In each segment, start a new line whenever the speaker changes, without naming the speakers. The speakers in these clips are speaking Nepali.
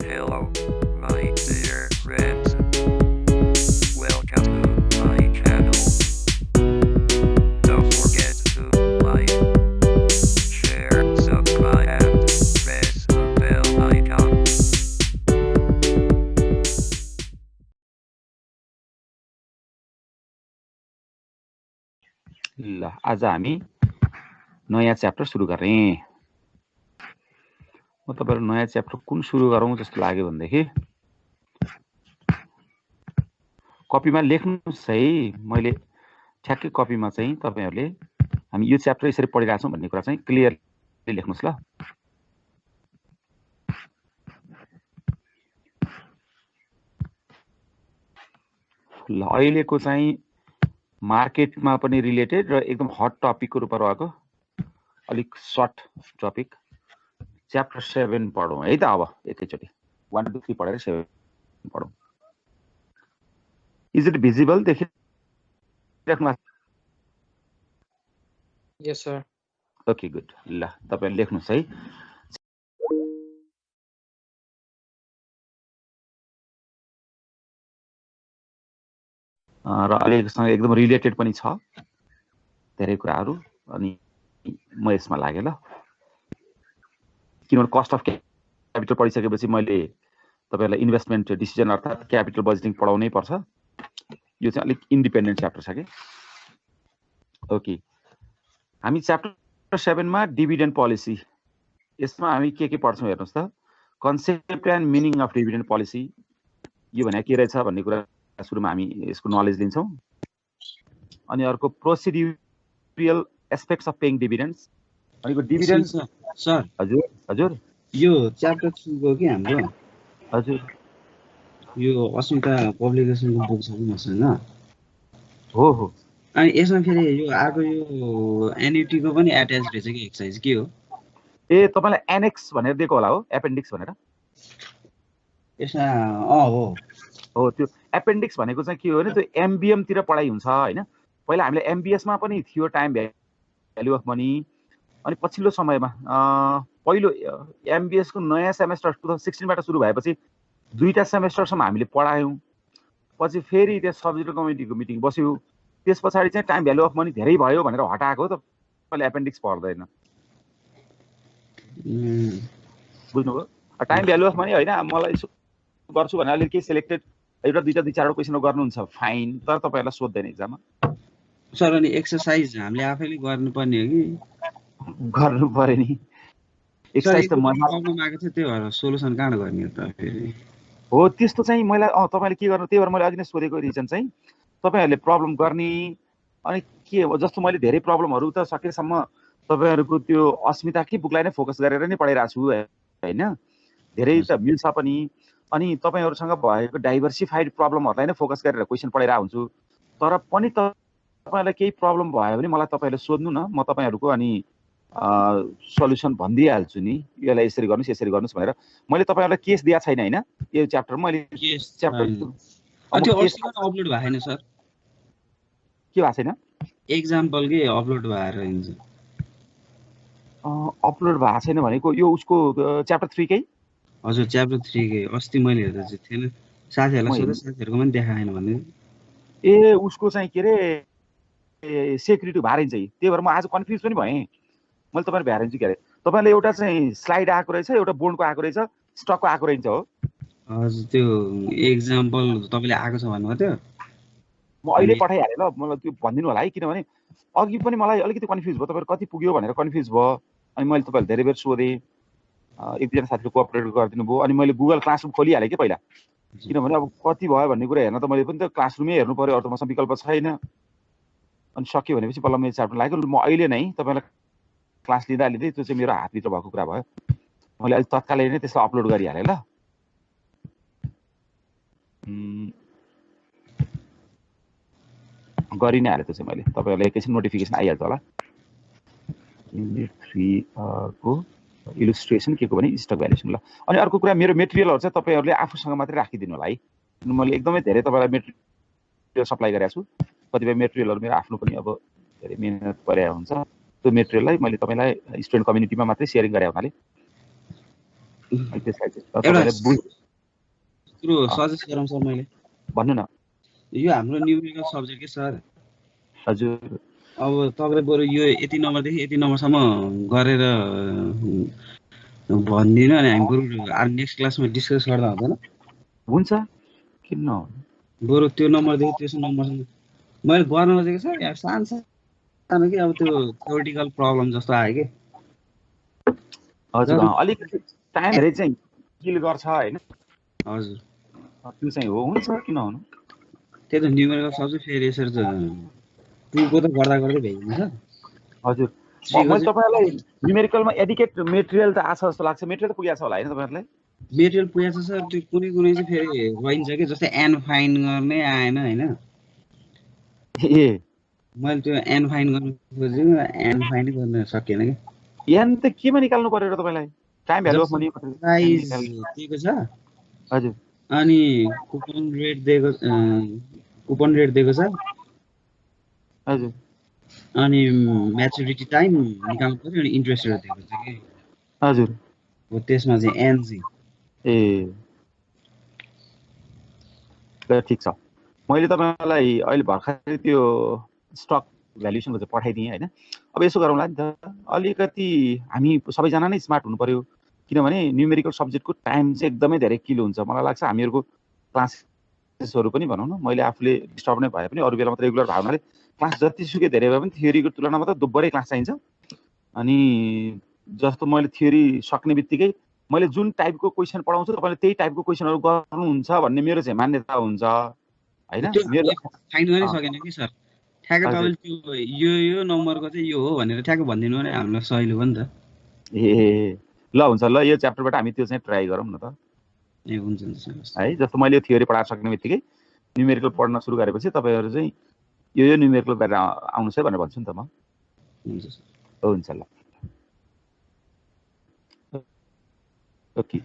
Hello, my dear friends. Welcome to my channel. Don't forget to like, share, subscribe, and press the bell icon.
ल आज हामी नयाँ च्याप्टर सुरु गर्ने। म तपाईहरु नयाँ च्याप्टर कुन सुरु गरौँ जस्तो लाग्यो भनेदेखि कपीमा लेख्नुस् है। मैले ठ्याक्कै कपीमा चाहिँ तपाईहरुले हामी यो च्याप्टर यसरी पढिरहेका छौं भन्ने कुरा चाहिँ क्लियरली लेख्नुस् ल। ल अहिलेको चाहिँ मार्केटमा पनि रिलेटेड र एकदम हट टपिकको रूपमा रहेको अलिक सर्ट टपिक च्याप्टर 7 पढौं है त। अब एकैचोटी 1 2 3 पढेर 7 पढौं। Is it visible? देखिराख्नु?
Yes, sir.
Okay good. ल तपाईहरु लेख्नुस् है। र अहिलेसँग एकदम रिलेटेड पनि छ धेरै कुराहरु अनि म यसमा लागे ल। किनभने कस्ट अफ क्यापिटल पढिसकेपछि मैले तपाईहरुलाई इन्भेस्टमेन्ट डिसिजन अर्थात क्यापिटल बजेटिङ पढाउनै पर्छ। यो चाहिँ अलिक इन्डिपेन्डेन्ट च्याप्टर छ के। ओके, हामी च्याप्टर 7 मा डिभिडेन्ड पोलिसी, यसमा हामी के पढ्छौं हेर्नुस् त। Concept and meaning of dividend policy, यो भने के रहेछ भन्ने कुरा सुरुमा हामी यसको नलेज लिन्छौं। अनि अर्को procedural aspects of paying dividends, अनिको डिभिडेन्ड
सर
हजुर हजुर
यो च्याप्टर 3 को के हाम्रो
हजुर
यो अस्मिता पब्लिकेसनको बुक छ नि मसँग।
हो हो।
अनि यसमा फेरि यो आको यो एन्युटी को पनि अट्याच रहेछ कि एक्सरसाइज के हो?
ए तपाईलाई एनेक्स भनेर दिएको होला हो, एपेन्डिक्स भनेर।
यसमा हो
त्यो एपेन्डिक्स भनेको चाहिँ के हो भने त्यो एमबिएम तिर पढाइ हुन्छ हैन। पहिला हामीले एमबिएस मा पनि थियो टाइम भ्यालु अफ मनी। अनि पछिल्लो समयमा पहिलो एमबिएस को नयाँ सेमेस्टर 2016 बाट सुरु भएपछि दुईटा सेमेस्टरसम्म हामीले पढायौं। पछि फेरि त्यस सब्जेक्ट कमिटीको मिटिङ बस्यो। त्यसपछि चाहिँ टाइम भ्यालु अफ मनी धेरै भयो भनेर हटाएको हो। त पहिले एपेन्डिक्स पढ्दैन। बुझ्नुभयो? टाइम भ्यालु अफ मनी हैन, मलाई गर्छु भने अलि के सिलेक्टेड एउटा दुईटा दुई चारवटा क्वेशन गर्नुहुन्छ फाइन, तर तपाईहरुलाई सोध्दैन एक्जाममा।
सर अनि एक्सरसाइज हामीले आफैले गर्नुपर्ने हो कि
गर्नु पर्यो नि। एक्सरसाइज त
प्रब्लम आएको थियो, त्यो भएर सोलुसन कहाँ गर्ने हो त फेरि?
हो त्यस्तो चाहिँ मलाई तपाईले के गर्नु, त्यही भएर मैले अघि नै सोधेको रिजन चाहिँ तपाईहरुले प्रब्लम गर्ने अनि के हो जस्तो मैले धेरै प्रब्लमहरु त सकेसम्म तपाईहरुको त्यो अस्मिताकै बुकलाई नै फोकस गरेर नै पढाइरहेको छु हैन। धेरै त मिल्छ पनि। अनि तपाईहरुसँग भएको डाइभर्सिफाइड प्रब्लमहरुलाई नै फोकस गरेर क्वेशन पढाइरहेको हुन्छु। तर पनि तपाईहरुलाई केही प्रब्लम भयो भने मलाई तपाईहरुले सोध्नु न, म तपाईहरुको अनि सल्युसन भनिदिइहाल्छु नि। यसलाई यसरी गर्नुस् यसरी गर्नुस् भनेर। मैले तपाईहरुलाई केस दिया छैन हैन यो च्याप्टरमा। मैले च्याप्टर
त्यो अस्तिको अपलोड भएको छैन सर?
के भएको छैन?
एक्जाम्पल के अपलोड भएर हुन्छ?
अपलोड भएको छैन भनेको यो उसको च्याप्टर 3 कै?
हजुर च्याप्टर 3 कै। अस्ति मैले हेर्दा चाहिँ थिएन। साथीहरुलाई सोध्दा साथीहरुको पनि देखाएन भन्ने।
ए उसको चाहिँ के रे सेक्युरिटी भएन चाहिँ, त्यही भएर म आज कन्फ्युज पनि भएँ। मैले तपाईहरु भ्यारेन्ज के अरे तपाईले एउटा चाहिँ स्लाइड आएको रहेछ, एउटा बोर्डको आएको रहेछ, स्टकको आएको रहेछ हो।
हजुर त्यो एक्जाम्पल तपाईले आएको छ भन्नुभयो त्यो।
म अहिले पठाइहाले ल, मलाई त्यो भनिदिनु होला है। किनभने अघि पनि मलाई अलिकति कन्फ्युज भयो, तपाईहरु कति पुग्यो भनेर कन्फ्युज भयो। अनि मैले तपाईहरुलाई धेरै बेर सोधेँ, एकजना साथीले कोअपरेट गरिदिनु भयो। अनि मैले गुगल क्लासरुम खोलिहालेँ के पहिला, किनभने अब कति भयो भन्ने कुरा हेर्न त मैले पनि त क्लासरुमै हेर्नु पर्यो, अरु त मसँग विकल्प छैन। अनि सक्यो भनेपछि बल्ल मेरो च्याप्टर लाग्यो। म अहिले नै तपाईलाई क्लास लिँदा लिँदै त्यो चाहिँ मेरो हातभित्र भएको कुरा भयो। मैले अहिले तत्कालै नै त्यसलाई अपलोड गरिहालेँ ल। गरि नै हाले त्यो चाहिँ मैले। तपाईहरुलाई एकैछिन नोटिफिकेसन आइहाल्छ होला। युनिट 3 को इलस्ट्रेसन के को भने स्टक भ्यालुएसन ल। अनि अर्को कुरा मेरो मेटेरियलहरु चाहिँ तपाईहरुले आफूसँग मात्रै राखिदिनु होला है। मैले एकदमै धेरै तपाईलाई मेटेरियल सप्लाई गरेको छु। कतिपय मेटेरियलहरु मेरो आफ्नो पनि अब धेरै मेहनत गरेको हुन्छ। त्यो मेटेरियललाई मैले तपाईलाई स्टुडेन्ट कम्युनिटीमा मात्रै शेयरिङ गरे हुनाले अनि त्यसलाई चाहिँ
एउटा
तपाईँले
कुरो सजेस्ट गरौँ सर मैले
भन्नु न।
यो हाम्रो न्युमेरिकल सब्जेक्ट के सर
हजुर
अब तपाईँले बरु यो यति नम्बरदेखि यति नम्बरसम्म गरेर भनिदिनु अनि हामी बरु नेक्स्ट क्लासमा डिस्कस गर्दा हुँदैन
हुन्छ किन नहुनु।
बरु त्यो नम्बरदेखि त्यसो नम्बरसम्म मैले गर्न खोजेको छ यार सानो सानो कि अब त्यो थ्योरिटिकल प्रब्लम जस्तो आयो कि
हजुर अलिकति टाइम हेरे चाहिँ किल गर्छ होइन,
हजुर
त्यो चाहिँ हो, हुन्छ किन हुनु।
त्यही त न्युमेरिकल सब्जेक्ट फेरि यसरी त टुको त गर्दा गर्दै भइन्छ
हजुर मैले तपाईँलाई न्युमेरिकलमा एडिकेट मेटेरियल त आछ जस्तो लाग्छ, मेटेरियल पुगेको छ होला होइन तपाईँहरूलाई?
मेटेरियल पुगेको छ सर, त्यो कुनै कुनै चाहिँ फेरि रहन्छ कि जस्तै एन फाइन गर्ने आएन होइन।
ए
मैले त्यो एन फाइन गर्नु खोजेको एन फाइनै गर्न सकेन कि।
एन त केमा निकाल्नु पर्यो र तपाईँलाई? Time value of money
price दिएको छ
हजुर,
अनि कुपन रेट दिएको छ
हजुर,
अनि म्याचुरिटी टाइम निकाल्नु पर्यो अनि इन्ट्रेस्ट रेट दिएको छ कि
हजुर।
हो त्यसमा चाहिँ एनजी
ए ल ठिक छ, मैले तपाईँलाई अहिले भर्खरै त्यो स्टक भ्यालुएसनको चाहिँ पठाइदिएँ होइन। अब यसो गरौँला नि त, अलिकति हामी सबैजना नै स्मार्ट हुनु पर्यो, किनभने न्युमेरिकल सब्जेक्टको टाइम चाहिँ एकदमै धेरै किलो हुन्छ। मलाई लाग्छ हामीहरूको क्लासेसहरू पनि भनौँ न, मैले आफूले डिस्टर्ब नै भए पनि अरू बेला मात्र रेगुलर भयो हुनाले क्लास जतिसुकै धेरै भए पनि थ्योरीको तुलनामा त दोब्बरै क्लास चाहिन्छ। अनि जस्तो मैले थ्योरी सक्ने बित्तिकै मैले जुन टाइपको क्वेसन पढाउँछु तपाईँले त्यही टाइपको क्वेसनहरू गर्नुहुन्छ भन्ने मेरो चाहिँ मान्यता हुन्छ होइन। मेरो
फाइन गर्नै सकेन कि सर, ठ्याक्क तपाईँले त्यो यो नम्बरको चाहिँ यो हो भनेर ठ्याक्क भनिदिनु भने हामीलाई सहिलो हो नि त।
ए ल हुन्छ, ल यो च्याप्टरबाट हामी त्यो चाहिँ ट्राई गरौँ न त।
ए हुन्छ हुन्छ
है, जस्तो मैले यो थ्योरी पढाएर सक्ने बित्तिकै न्युमेरिकल पढ्न सुरु गरेपछि तपाईँहरू चाहिँ यो न्युमेरिकल गरेर आउनुहोस् है भनेर भन्छु नि त म। हुन्छ ल ओके।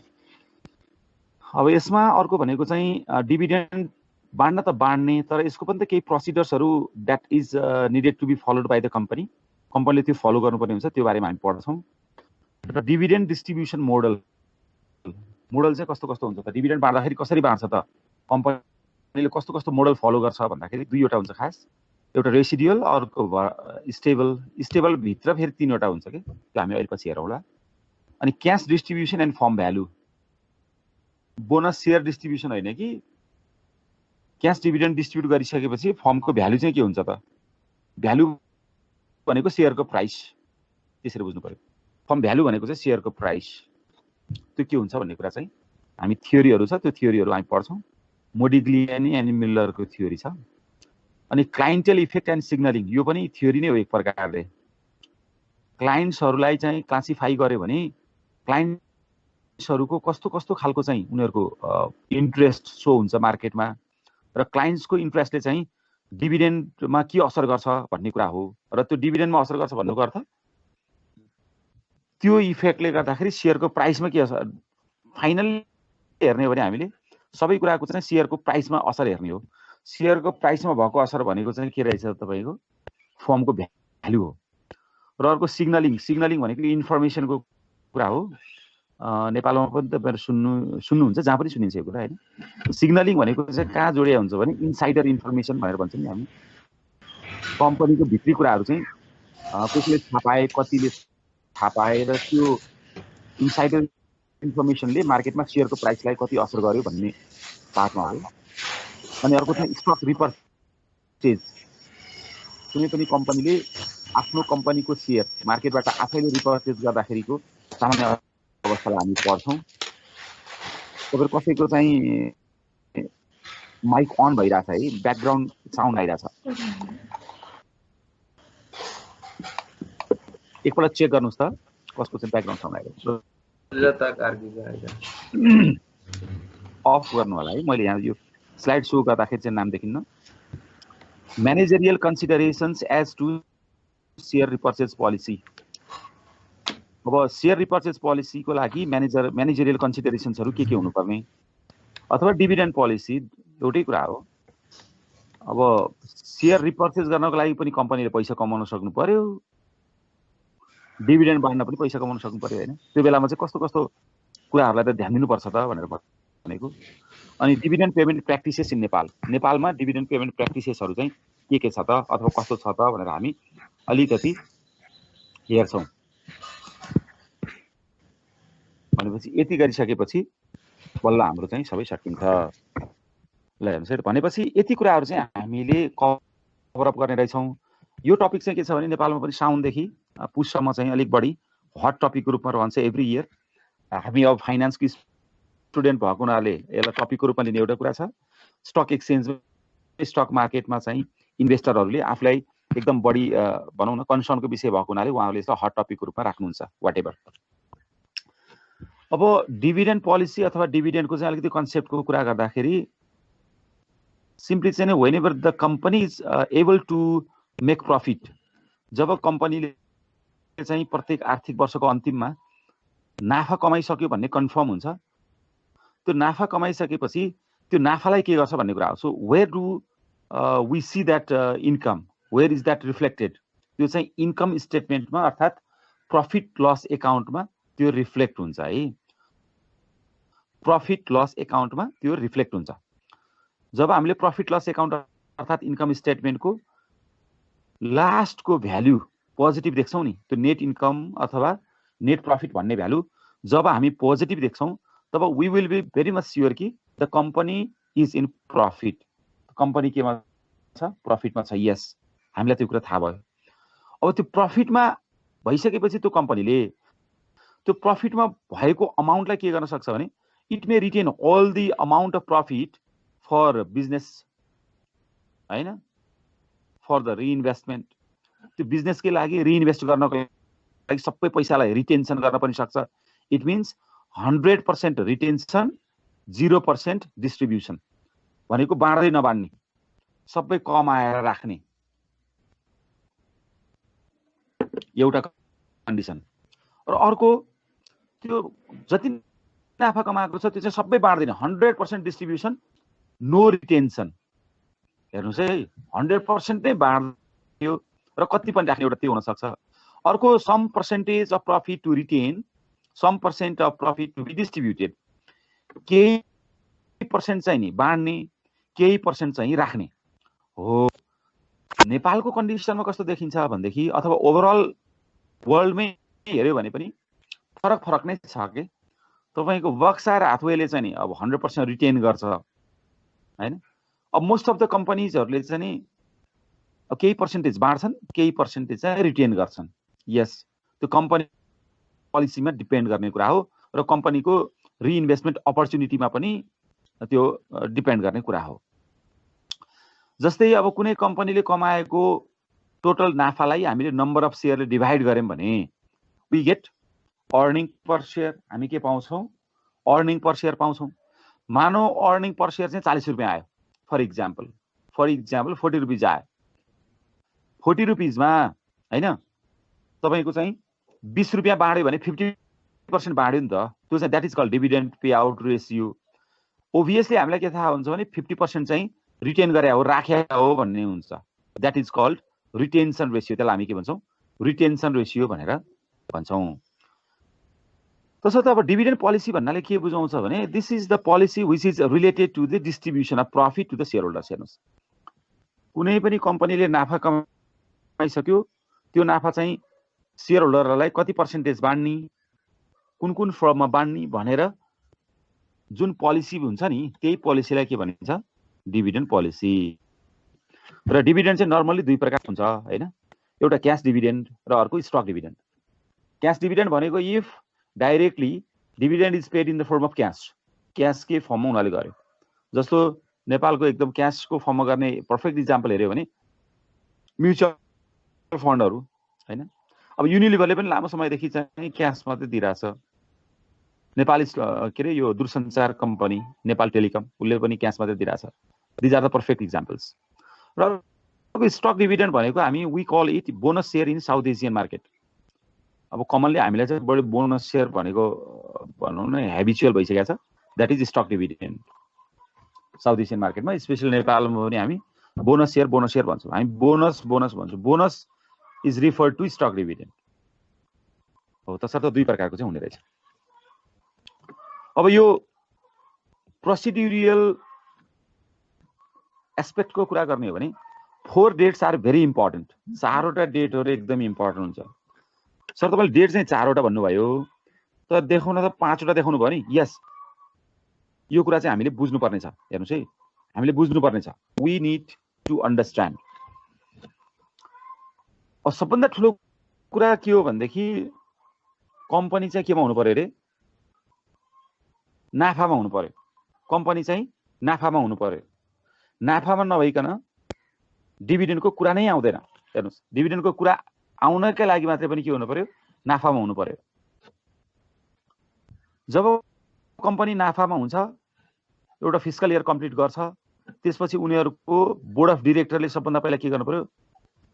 अब यसमा अर्को भनेको चाहिँ डिभिडेन्ड बाँड्न त बाँड्ने, तर यसको पनि त केही प्रोसिडर्सहरू that is needed to be followed by the company, कम्पनीले त्यो फलो गर्नुपर्ने हुन्छ, त्यो बारेमा हामी पढ्छौँ। र डिभिडेन्ड डिस्ट्रिब्युसन मोडल चाहिँ कस्तो कस्तो हुन्छ त, डिभिडेन्ड बाँड्दाखेरि कसरी बाँड्छ त, कम्पनीले कस्तो कस्तो मोडल फलो गर्छ भन्दाखेरि दुईवटा हुन्छ खास, एउटा रेसिडुअल अर्को स्टेबल भित्र फेरि तीनवटा हुन्छ कि, त्यो हामी अहिले पछि हेरौँला। अनि cash distribution and form value, bonus share distribution होइन कि, क्यास डिभिडेन्ड डिस्ट्रिब्युट गरिसकेपछि फर्मको भ्यालु चाहिँ के हुन्छ त, भ्यालु भनेको सेयरको प्राइस, त्यसरी बुझ्नु पर्यो। फर्म भ्यालु भनेको चाहिँ सेयरको प्राइस, त्यो के हुन्छ भन्ने कुरा चाहिँ हामी थ्योरीहरू छ, त्यो थ्योरीहरू हामी पढ्छौँ। मोडिग्लियानी एन्ड मिलरको थ्योरी छ। अनि क्लाइन्टेल इफेक्ट एन्ड सिग्नलिङ, यो पनि थ्योरी नै हो एक प्रकारले। क्लाइन्ट्सहरूलाई चाहिँ क्लासिफाई गर्यो भने क्लाइन्ट्सहरूको कस्तो कस्तो खालको चाहिँ उनीहरूको इन्ट्रेस्ट सो हुन्छ मार्केटमा, र क्लाइन्ट्सको इन्ट्रेस्टले चाहिँ डिभिडेन्डमा के असर गर्छ भन्ने कुरा हो। र त्यो डिभिडेन्डमा असर गर्छ भन्नुको अर्थ त्यो इफेक्टले गर्दाखेरि सेयरको प्राइसमा के असर, फाइनली हेर्ने हो भने हामीले सबै कुराको चाहिँ सेयरको प्राइसमा असर हेर्ने हो। सेयरको प्राइसमा भएको असर भनेको चाहिँ के रहेछ तपाईँको, फर्मको भ्यालु हो। र अर्को सिग्नलिङ भनेको इन्फर्मेसनको कुरा हो। नेपालमा पनि तपाईँहरू सुन्नुहुन्छ, जहाँ पनि सुनिन्छ यो कुरा होइन। सिग्नलिङ भनेको चाहिँ कहाँ जोडिया हुन्छ भने इनसाइडर इन्फर्मेसन भनेर भन्छौँ नि हामी, कम्पनीको भित्री कुराहरू चाहिँ कसले थाहा पाए, कतिले थाहा पाए, र त्यो इनसाइडर इन्फर्मेसनले मार्केटमा सेयरको प्राइसलाई कति असर गर्यो भन्ने पार्टमा हो। अनि अर्को चाहिँ स्टक रिपर्चेज, कुनै पनि कम्पनीले आफ्नो कम्पनीको सेयर मार्केटबाट आफैले रिपर्चेज गर्दाखेरिको सामान्य अवस्थालाई हामी पढ्छौँ। तपाईँहरू कसैको चाहिँ माइक अन भइरहेछ है, ब्याकग्राउन्ड साउन्ड आइरहेछ, एकपल्ट चेक गर्नुहोस् त कसको चाहिँ ब्याकग्राउन्ड साउन्ड आइरहेछ। अफ गर्नु होला है, मैले यहाँ यो स्लाइड सो गर्दाखेरि चाहिँ नाम देखिन्न। Managerial considerations as to share repurchase policy, अब सेयर रिपर्चेज पोलिसीको लागि म्यानेजरियल कन्सिडरेसन्सहरू के हुनुपर्ने, अथवा डिभिडेन्ड पोलिसी एउटै कुरा हो। अब सेयर रिपर्चेज गर्नको लागि पनि कम्पनीले पैसा कमाउन सक्नु पर्यो, डिभिडेन्ड बाँड्न पनि पैसा कमाउन सक्नु पर्यो होइन। त्यो बेलामा चाहिँ कस्तो कस्तो कुराहरूलाई त ध्यान दिनुपर्छ त भनेर भनेको। अनि डिभिडेन्ड पेमेन्ट प्र्याक्टिसेस इन नेपालमा डिभिडेन्ड पेमेन्ट प्र्याक्टिसेसहरू चाहिँ के छ त अथवा कस्तो छ त भनेर हामी अलिकति हेर्छौँ। भनेपछि यति गरिसकेपछि बल्ल हाम्रो चाहिँ सबै सकिन्छ। ल हेर्नुहोस् है, भनेपछि यति कुराहरू चाहिँ हामीले कभरअप गर्ने रहेछौँ। यो टपिक चाहिँ के छ भने नेपालमा पनि साउनदेखि पुससम्म चाहिँ अलिक बढी हट टपिकको रूपमा रहन्छ एभ्री इयर। हामी अब फाइनेन्सको स्टुडेन्ट भएको हुनाले यसलाई टपिकको रूपमा लिने एउटा कुरा छ। स्टक एक्सचेन्ज स्टक मार्केटमा चाहिँ इन्भेस्टरहरूले आफूलाई एकदम बढी भनौँ न कन्सर्नको विषय भएको हुनाले उहाँहरूले यसलाई हट टपिकको रूपमा राख्नुहुन्छ वाट एभर। अब डिभिडेन्ड पोलिसी अथवा डिभिडेन्डको चाहिँ अलिकति कन्सेप्टको कुरा गर्दाखेरि सिम्पली चाहिँ whenever the company is able to make profit, जब कम्पनीले चाहिँ प्रत्येक आर्थिक वर्षको अन्तिममा नाफा कमाइसक्यो भन्ने कन्फर्म हुन्छ, त्यो नाफा कमाइसकेपछि त्यो नाफालाई के गर्छ भन्ने कुरा हो। So where do we see that income, where is that reflected, त्यो चाहिँ इन्कम स्टेटमेन्टमा अर्थात् प्रफिट लस एकाउन्टमा त्यो रिफ्लेक्ट हुन्छ है। प्रफिट लस एकाउन्टमा त्यो रिफ्लेक्ट हुन्छ। जब हामीले प्रफिट लस एकाउन्ट अर्थात् इन्कम स्टेटमेन्टको लास्टको भ्याल्यु पोजिटिभ देख्छौँ नि, त्यो नेट इन्कम अथवा नेट प्रफिट भन्ने भ्यालु जब हामी पोजिटिभ देख्छौँ तब we will be very much sure कि the company is in profit. कम्पनी केमा छ? प्रफिटमा छ। यस, हामीलाई त्यो कुरा थाहा भयो। अब त्यो प्रफिटमा भइसकेपछि त्यो कम्पनीले त्यो प्रफिटमा भएको अमाउन्टलाई के गर्न सक्छ भने it may retain all the amount of profit for business, हैन, फर द रिइन्भेस्टमेन्ट। त्यो बिजनेसकै लागि रिइन्भेस्ट गर्नको लागि सबै पैसालाई रिटेन्सन गर्न पनि सक्छ। इट मिन्स 100% रिटेन्सन, 0% डिस्ट्रिब्युसन, भनेको बाँड्दै नबाँड्ने, सबै कमाएर राख्ने एउटा कन्डिसन। र अर्को त्यो जति नाफा कमाएको छ त्यो चाहिँ सबै बाँड्दैन, 100% डिस्ट्रिब्युसन, नो रिटेन्सन। हेर्नुहोस् है, 100% नै बाँड्यो र कति पनि राख्ने एउटा त्यो हुनसक्छ। अर्को some percentage of profit to retain, some percent of profit to be distributed. केही पर्सेन्ट चाहिँ नि बाँड्ने, केही पर्सेन्ट चाहिँ राख्ने हो। नेपालको कन्डिसनमा कस्तो देखिन्छ भनेदेखि अथवा ओभरअल वर्ल्डमै हेऱ्यो भने पनि फरक फरक नै छ के। तपाईँको बक्सार हाथवेले चाहिँ नि अब 100% रिटेन गर्छ, हैन। अब मोस्ट अफ द कम्पनीजहरूले चाहिँ नि केही पर्सेन्टेज बाँड्छन्, केही पर्सेन्टेज चाहिँ रिटेन गर्छन्। यस, त्यो कम्पनी पोलिसीमा डिपेन्ड गर्ने कुरा हो र कम्पनीको रिइन्भेस्टमेन्ट अपर्च्युनिटीमा पनि त्यो डिपेन्ड गर्ने कुरा हो। जस्तै अब कुनै कम्पनीले कमाएको टोटल नाफालाई हामीले नम्बर अफ सेयरले डिभाइड गर्यौँ भने we get earning per share. हामी के पाउँछौँ? अर्निङ पर सेयर पाउँछौँ। मानौ अर्निङ पर सेयर चाहिँ 40 रुपियाँ आयो, फर इक्जाम्पल 40 रुपिज आयो। 40 रुपिजमा हैन तपाईँको चाहिँ 20 रुपियाँ बाँड्यो भने 50% बाँड्यो नि त, त्यो चाहिँ that is called dividend pay out ratio. Obviously हामीलाई के थाहा हुन्छ भने 50% चाहिँ रिटेन गरे हो, राखे हो भन्ने हुन्छ। That is called retention ratio. त्यसलाई हामी के भन्छौँ? रिटेन्सन रेसियो भनेर भन्छौँ। तसर्थ अब डिभिडेन्ड पोलिसी भन्नाले के बुझाउँछ भने this is the policy which is related to the distribution of profit to the shareholders. हेर्नुहोस्, कुनै पनि कम्पनीले नाफा कमाइसक्यो, त्यो नाफा चाहिँ सेयर होल्डरहरूलाई कति पर्सेन्टेज बाँड्ने, कुन कुन फर्ममा बाँड्ने भनेर जुन पोलिसी हुन्छ नि त्यही पोलिसीलाई के भनिन्छ? Dividend policy. र डिभिडेन्ड चाहिँ नर्मली दुई प्रकार हुन्छ हैन, एउटा क्याश डिभिडेन्ड र अर्को स्टक डिभिडेन्ड। क्याश डिभिडेन्ड भनेको if directly dividend is paid in the form of cash, क्यासकै फर्ममा उनीहरूले गर्यो। जस्तो नेपालको एकदम क्यासको फर्ममा गर्ने पर्फेक्ट इक्जाम्पल हेऱ्यो भने म्युचुअल फन्डहरू हैन। अब युनिलिभरले पनि लामो समयदेखि चाहिँ क्यास मात्रै दिइरहेछ। नेपाली के अरे यो दूरसञ्चार कम्पनी नेपाल टेलिकम, उसले पनि क्यास मात्रै दिइरहेछ। These are the perfect examples. र स्टक डिभिडेन्ड भनेको हामी we call it bonus share in South Asian market. अब कमनली हामीलाई चाहिँ बढी बोनस सेयर भनेको भनौँ न हेबिचुअल भइसकेको छ। That is stock dividend South Asian मार्केटमा, स्पेसली नेपालमा पनि हामी बोनस सेयर भन्छौँ। हामी बोनस भन्छौँ। Bonus is refer to stock dividend हो। तसर्थ दुई प्रकारको चाहिँ हुने रहेछ। अब यो प्रोसिड्युरियल एस्पेक्टको कुरा गर्ने हो भने 4 डेट्स आर भेरी इम्पोर्टेन्ट। 4वटा डेटहरू एकदम इम्पोर्टेन्ट हुन्छ। सर तपाईँले डेट चाहिँ 4वटा भन्नुभयो, तर देखाउन त 5वटा देखाउनु भयो नि। यस, यो कुरा चाहिँ हामीले बुझ्नुपर्ने छ। हेर्नुहोस् है, हामीले बुझ्नुपर्ने छ। We need to understand. सबभन्दा ठुलो कुरा के हो भनेदेखि कम्पनी चाहिँ केमा हुनु पर्यो अरे? नाफामा हुनु पर्यो। कम्पनी चाहिँ नाफामा हुनु पर्यो। नाफामा नभइकन डिभिडेन्डको कुरा नै आउँदैन। हेर्नुहोस्, डिभिडेन्डको कुरा आउनकै लागि मात्रै पनि के हुनु पर्यो? नाफामा हुनु पर्यो। जब कम्पनी नाफामा हुन्छ, एउटा फिस्कल इयर कम्प्लिट गर्छ, त्यसपछि उनीहरूको बोर्ड अफ डिरेक्टरले सबभन्दा पहिला के गर्नु पर्यो?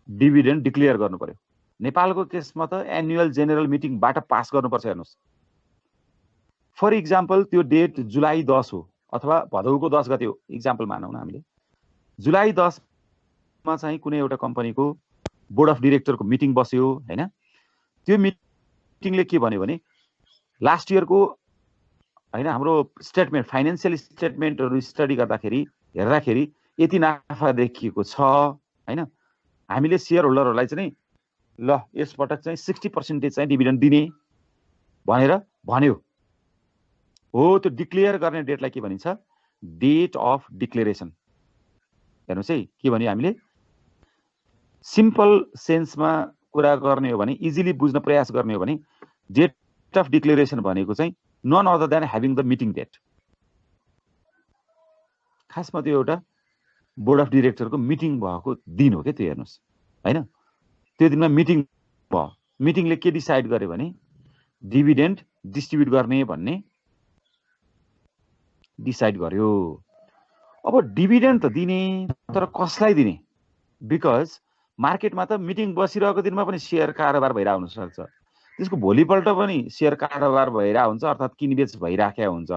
डिभिडेन्ड डिक्लेयर गर्नु पर्यो। नेपालको केसमा त एनुअल जेनरल मिटिङबाट पास गर्नुपर्छ। हेर्नुहोस्, फर इक्जाम्पल त्यो डेट जुलाई 10 हो अथवा भदौको 10 गते हो, इक्जाम्पल मानौँ न हामीले। जुलाई 10 मा चाहिँ कुनै एउटा कम्पनीको बोर्ड अफ डिरेक्टरको मिटिङ बस्यो हैन। त्यो मिटिङले के भन्यो भने लास्ट इयरको हैन हाम्रो स्टेटमेन्ट, फाइनान्शियल स्टेटमेन्टहरू स्टडी गर्दाखेरि हेर्दाखेरि यति नाफा देखिएको छ हैन। हामीले शेयर होल्डरहरूलाई चाहिँ ल यसपटक चाहिँ 60% चाहिँ डिभिडेन्ड दिने भनेर भन्यो हो। त्यो डिक्लेयर गर्ने डेटलाई के भनिन्छ? Date of declaration. हेर्नुहोस् है, के भन्यो हामीले? सिम्पल सेन्समा कुरा गर्ने हो भने, इजिली बुझ्न प्रयास गर्ने हो भने, डेट अफ डिक्लेरेसन भनेको चाहिँ none other than having the meeting date. खासमा त्यो एउटा बोर्ड अफ डिरेक्टरको मिटिङ भएको दिन हो क्या त्यो। हेर्नुहोस् हैन, त्यो दिनमा मिटिङ भयो। मिटिङले के डिसाइड गर्यो भने डिभिडेन्ड डिस्ट्रिब्युट गर्ने भन्ने डिसाइड गर्यो। अब डिभिडेन्ड त दिने, तर कसलाई दिने? बिकज मार्केटमा त मिटिङ बसिरहेको दिनमा पनि शेयर कारोबार भइरहेको हुन सक्छ, त्यसको भोलिपल्ट पनि शेयर कारोबार भइरहेको हुन्छ, अर्थात् किनबेच भइराखेको हुन्छ।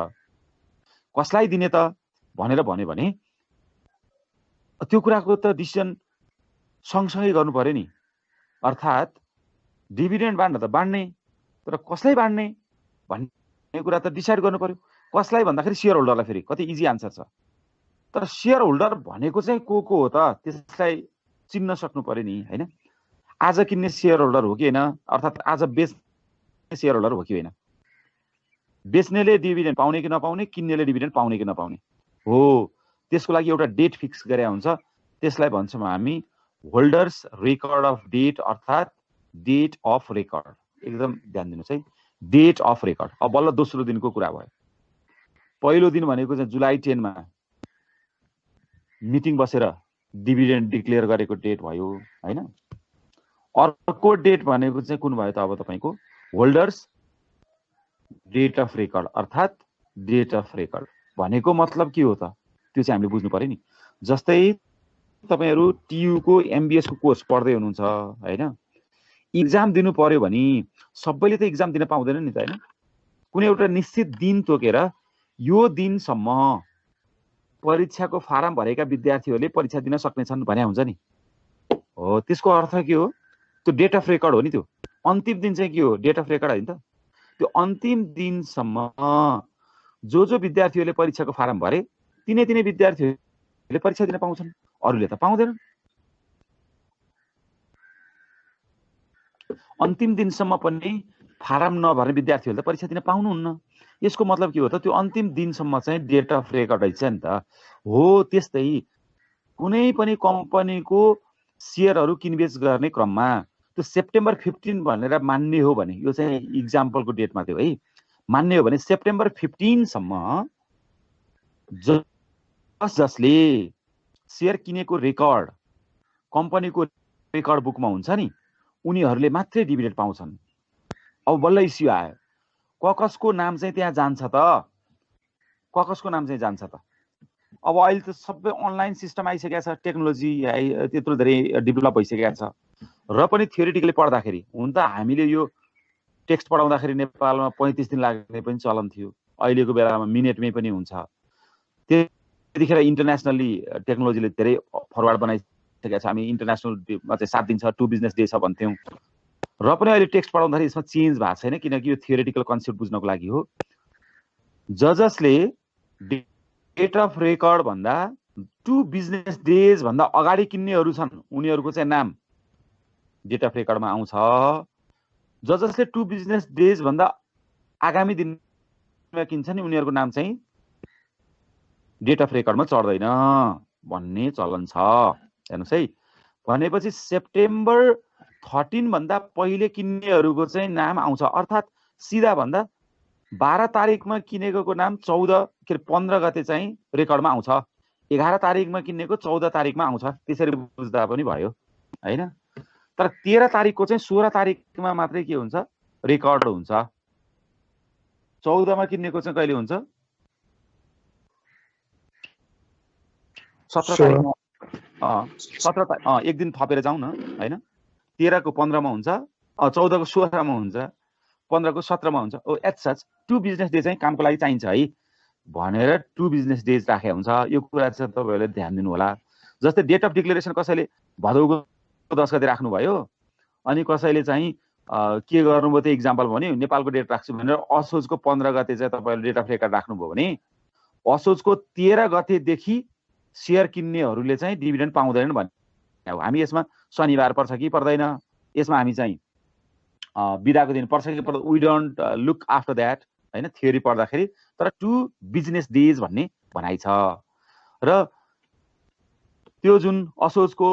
कसलाई दिने त भनेर भन्यो भने त्यो कुराको त डिसिजन सँगसँगै गर्नु पर्यो नि। अर्थात् डिभिडेन्ड बाँड्न त बाँड्ने, तर कसलाई बाँड्ने भन्ने कुरा त डिसाइड गर्नु पर्यो। कसलाई भन्दाखेरि शेयर होल्डरलाई। फेरि कति इजी आन्सर छ। तर शेयर होल्डर भनेको चाहिँ को हो त, त्यसलाई चिन्न सक्नु पर्यो नि हैन। आज किन्ने शेयर होल्डर हो कि होइन, अर्थात् आज बेच्ने शेयर होल्डर हो कि होइन। बेच्नेले डिभिडेन्ड पाउने कि नपाउने, किन्नेले डिभिडेन्ड पाउने कि नपाउने हो। त्यसको लागि एउटा डेट फिक्स गरे हुन्छ, त्यसलाई भन्छौँ हामी होल्डर्स रेकर्ड अफ डेट, अर्थात् डेट अफ रेकर्ड। एकदम ध्यान दिनुहोस् है, डेट अफ रेकर्ड। अब बल्ल दोस्रो दिनको कुरा भयो। पहिलो दिन भनेको चाहिँ जुलाई 10 मा मिटिङ बसेर डिभिडेन्ड डिक्लेयर गरेको डेट भयो हैन। अर्को डेट भनेको चाहिँ कुन भयो त? अब तपाईको होल्डर्स डेट अफ रेकर्ड, अर्थात् डेट अफ रेकर्ड भनेको मतलब के हो त? त्यो चाहिँ हामीले बुझ्नु पर्यो नि। जस्तै तपाईहरु टियु को एमबीएस को कोर्स पढ्दै हुनुहुन्छ हैन, इक्जाम दिनु पर्यो भने सबैले त इक्जाम दिन पाउँदैन नि त हैन। कुनै एउटा निश्चित दिन तोकेर यो दिनसम्म परीक्षाको फारम भरेका विद्यार्थीहरूले परीक्षा दिन सक्नेछन् भने हुन्छ नि। हो, त्यसको अर्थ के हो? त्यो डेट अफ रेकर्ड हो नि। त्यो अन्तिम दिन चाहिँ के हो? डेट अफ रेकर्ड होइन त। त्यो अन्तिम दिनसम्म जो विद्यार्थीहरूले परीक्षाको फारम भरे तिनै विद्यार्थीहरूले परीक्षा दिन पाउँछन्, अरूले त पाउँदैनन्। अन्तिम दिनसम्म पनि फारम नभर्ने विद्यार्थीहरूले त परीक्षा दिन पाउनुहुन्न। यसको मतलब के हो त? त्यो अन्तिम दिनसम्म चाहिँ डेट अफ रेकर्ड रहेछ नि त। हो, त्यस्तै कुनै पनि कम्पनीको शेयरहरू किनबेच गर्ने क्रममा त्यो सेप्टेम्बर 15 भनेर मान्ने हो भने, यो चाहिँ इक्जाम्पलको डेटमा थियो है, मान्ने हो भने सेप्टेम्बर 15 सम्म जसले शेयर किनेको रेकर्ड कम्पनीको रेकर्ड बुकमा हुन्छ नि, उनीहरूले मात्रै डिभिडेन्ड पाउँछन्। अब बल्ल इस्यु आयो, ककसको नाम चाहिँ त्यहाँ जान्छ त, ककसको नाम चाहिँ जान्छ त। अब अहिले त सबै अनलाइन सिस्टम आइसकेको छ, टेक्नोलोजी त्यत्रो धेरै डेभलप भइसकेको छ। र पनि थ्योरिटिकली पढ्दाखेरि हुन त हामीले यो टेक्स्ट पढाउँदाखेरि नेपालमा 35 दिन लाग्ने पनि चलन थियो, अहिलेको बेलामा मिनेटमै पनि हुन्छ। त्यतिखेर इन्टरनेसनली टेक्नोलोजीले धेरै फरवर्ड बनाइसकेको छ। हामी इन्टरनेसनलमा चाहिँ 7 दिन छ, 2 बिजनेस डे छ भन्थ्यौँ। र पनि अहिले टेक्स्ट पढाउँदाखेरि यसमा चेन्ज भएको छैन, किनकि यो थ्योरिटिकल कन्सेप्ट बुझ्नको लागि हो। जसले डेट अफ रेकर्ड भन्दा 2 बिजनेस डेज भन्दा अगाडि किन्नेहरू छन् उनीहरूको चाहिँ नाम डेट अफ रेकर्डमा आउँछ। जसले 2 बिजनेस डेज भन्दा आगामी दिनमा किन्छन् नि उनीहरूको नाम चाहिँ डेट अफ रेकर्डमा चढ्दैन भन्ने चलन छ। हेर्नुहोस् है, भनेपछि सेप्टेम्बर 13 भन्दा पहिले किन्नेहरूको चाहिँ नाम आउँछ, अर्थात् सिधा भन्दा 12 तारिकमा किनेको नाम 15 गते चाहिँ रेकर्डमा आउँछ, 11 तारिकमा किनेको 14 तारिकमा आउँछ। त्यसरी बुझ्दा पनि भयो हैन। तर 13 तारिकको चाहिँ 16 तारिकमा मात्रै के हुन्छ, रेकर्ड हुन्छ। 14 मा किनेको चाहिँ कहिले हुन्छ, 17 तारिकमा 17 तारिक एक दिन थपेर जाउँ न हैन। 13 को 15 मा हुन्छ, 14 को 16 मा हुन्छ, 15 को 17 मा हुन्छ। ओ एट सच 2 बिजनेस डे चाहिँ कामको लागि चाहिन्छ है भनेर 2 बिजनेस डेज राखेको हुन्छ। यो कुरा चाहिँ तपाईहरुले ध्यान दिनु होला। जस्तै डेट अफ डिक्लेरेसन कसैले भदौको 10 गते राख्नु भयो, अनि कसैले चाहिँ के गर्नुभयो त एक्जाम्पल भन्यो नेपालको डेट राख्छु भनेर असोजको 15 गते चाहिँ तपाईहरुले डेट अफ रेकर्ड राख्नुभयो भने असोजको 13 गतेदेखि शेयर किन्नेहरूले चाहिँ डिभिडेन्ड पाउँदैनन् भन्ने हो। हामी यसमा शनिबार पर्छ कि पर्दैन, यसमा हामी चाहिँ बिदाको दिन पर्छ कि पर्दैन, we don't look after that हैन थ्योरी पढ्दाखेरि। तर 2 बिजनेस डेज भन्ने भनाइ छ र त्यो जुन असोजको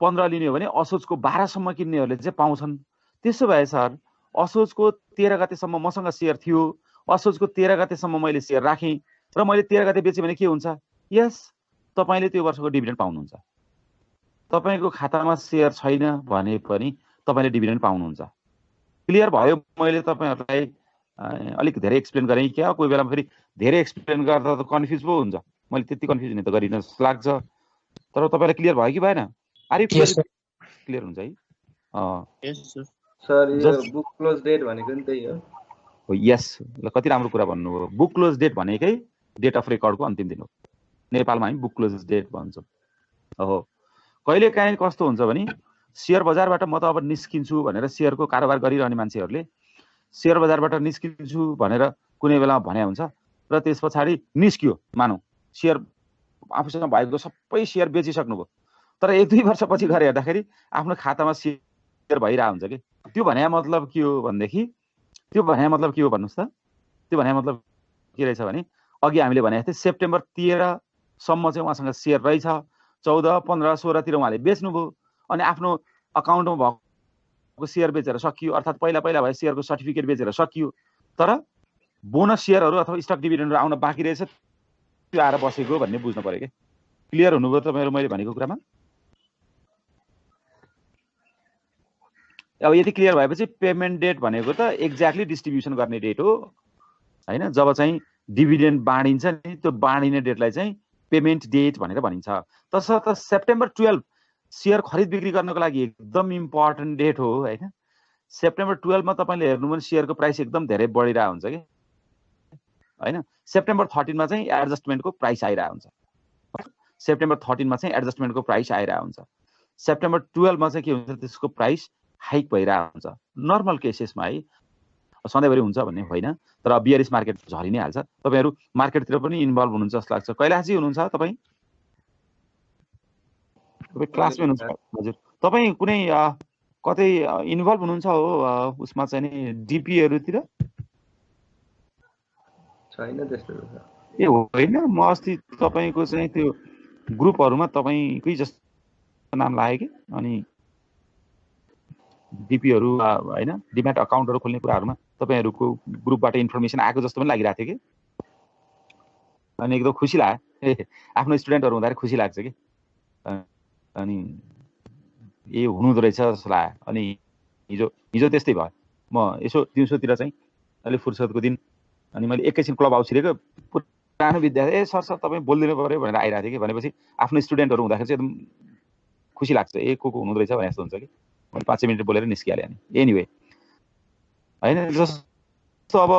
15 लिने हो भने असोजको 12 सम्म किन्नेहरूले चाहिँ पाउँछन्। त्यसो भए सर असोजको 13 गतेसम्म मसँग शेयर थियो, असोजको 13 गतेसम्म मैले शेयर राखेँ र मैले 13 गते बेचेँ भने के हुन्छ, यस तपाईले त्यो वर्षको डिभिडेन्ड पाउनुहुन्छ। तपाईको खातामा शेयर छैन भने पनि तपाईले डिभिडेन्ड पाउनुहुन्छ। क्लियर भयो? मैले तपाईहरुलाई अलिक धेरै एक्सप्लेन गरेँ क्या, कोही बेला फेरि धेरै एक्सप्लेन गर्दा त कन्फ्युज पो हुन्छ। मैले त्यति कन्फ्युज हुने त गरिन जस्तो लाग्छ, तर तपाईलाई क्लियर भयो कि भएन? आर यु क्लियर हुन्छ है?
यस सर, यो बुक क्लोज डेट भनेको नि त्यही हो।
यस, ल कति राम्रो कुरा भन्नुभयो। बुक क्लोज डेट भनेकै डेट अफ रेकर्डको अन्तिम दिन हो। नेपालमा हामी बुक क्लोज डेट भन्छौँ। हो, कहिले काहीँ कस्तो हुन्छ भने शेयर बजारबाट म त अब निस्किन्छु भनेर शेयरको कारोबार गरिरहने मान्छेहरूले शेयर बजारबाट निस्किन्छु भनेर कुनै बेला भने हुन्छ र त्यस पछाडि निस्कियो, मानौ शेयर आफूसँग भएको सबै शेयर बेचिसक्नुभयो, तर 1-2 वर्षपछि गएर हेर्दाखेरि आफ्नो खातामा शेयर भइरहेको हुन्छ कि। त्यो भने मतलब के हो भनेदेखि, त्यो भने मतलब के हो भन्नुस् त? त्यो भने मतलब के रहेछ भने अघि हामीले भने जस्तै सेप्टेम्बर 13 सम्म चाहिँ उहाँसँग शेयर रहेछ, 14, 15, 16 तिर उहाँले बेच्नुभयो अनि आफ्नो अकाउन्टमा भएको शेयर बेचेर सकियो, अर्थात् पहिला भए शेयरको सर्टिफिकेट बेचेर सकियो। तर बोनस शेयरहरू अथवा स्टक डिभिडेन्डहरू आउन बाँकी रहेछ, त्यो आएर बसेको भन्ने बुझ्नु पर्यो के। क्लियर हुनुभयो तपाईहरु मैले भनेको कुरामा? अब यति क्लियर भएपछि पेमेन्ट डेट भनेको त एक्ज्याक्टली डिस्ट्रिब्युसन गर्ने डेट हो हैन। जब चाहिँ डिभिडेन्ड बाँडिन्छ नि त्यो बाँडिने डेटलाई चाहिँ पेमेन्ट डेट भनेर भनिन्छ। तसर्थ सेप्टेम्बर 12 शेयर खरिद बिक्री गर्नको लागि एकदम इम्पोर्टेन्ट डेट हो हैन। सेप्टेम्बर 12 मा तपाईले हेर्नु भने शेयरको प्राइस एकदम धेरै बढिरहेको हुन्छ के हैन। सेप्टेम्बर 13 मा चाहिँ एडजस्टमेन्टको प्राइस आइरहेको हुन्छ। सेप्टेम्बर 13 मा चाहिँ एडजस्टमेन्टको प्राइस आइरहेको हुन्छ। सेप्टेम्बर 12 मा चाहिँ के हुन्छ, त्यसको प्राइस हाइक भइरहेको हुन्छ। नर्मल केसेसमा है, सधैँभरि हुन्छ भन्ने होइन, तर बियरिस मार्केट झरि नै हाल्छ। तपाईहरु मार्केटतिर पनि इन्भल्भ हुनुहुन्छ जस्तो लाग्छ। कैलाशजी हुनुहुन्छ तपाई? तपाई क्लासमै हुनुहुन्छ? हजुर, तपाई कुनै कतै इन्भल्भ हुनुहुन्छ हो उसमा चाहिँ नि डिपीहरुतिर?
छैन त्यस्तो।
ए होइन, म अस्ति तपाईको चाहिँ त्यो ग्रुपहरुमा तपाईकै जस्तो नाम लाग्यो कि, अनि डिपीहरु हैन डिम्याट अकाउन्टहरु खोल्ने कुराहरुमा तपाईहरुको ग्रुपबाट इन्फर्मेसन आएको जस्तो पनि लागिरहेको थियो कि। अनि एकदम खुसी लाग्यो, आफ्नो स्टुडेन्टहरु हुँदाखेरि खुसी लाग्छ कि। अनि ए हुनुहुँदो रहेछ जस्तो लाग्यो। अनि हिजो त्यस्तै भयो। म यसो दिउँसोतिर चाहिँ अलि फुर्सदको दिन अनि मैले एकैछिन क्लब हाउस छिरेको, पुरानो विद्यार्थी सर तपाई बोल्दिनु पर्यो भनेर आइरहेको थियो कि। भनेपछि आफ्नो स्टुडेन्टहरु हुँदाखेरि चाहिँ एकदम खुसी लाग्छ, को हुनुहुँदो रहेछ भने जस्तो हुन्छ कि। मैले 5 मिनेट बोलेर निस्किहालेँ। अनि एनीवे हैन, जस्तो अब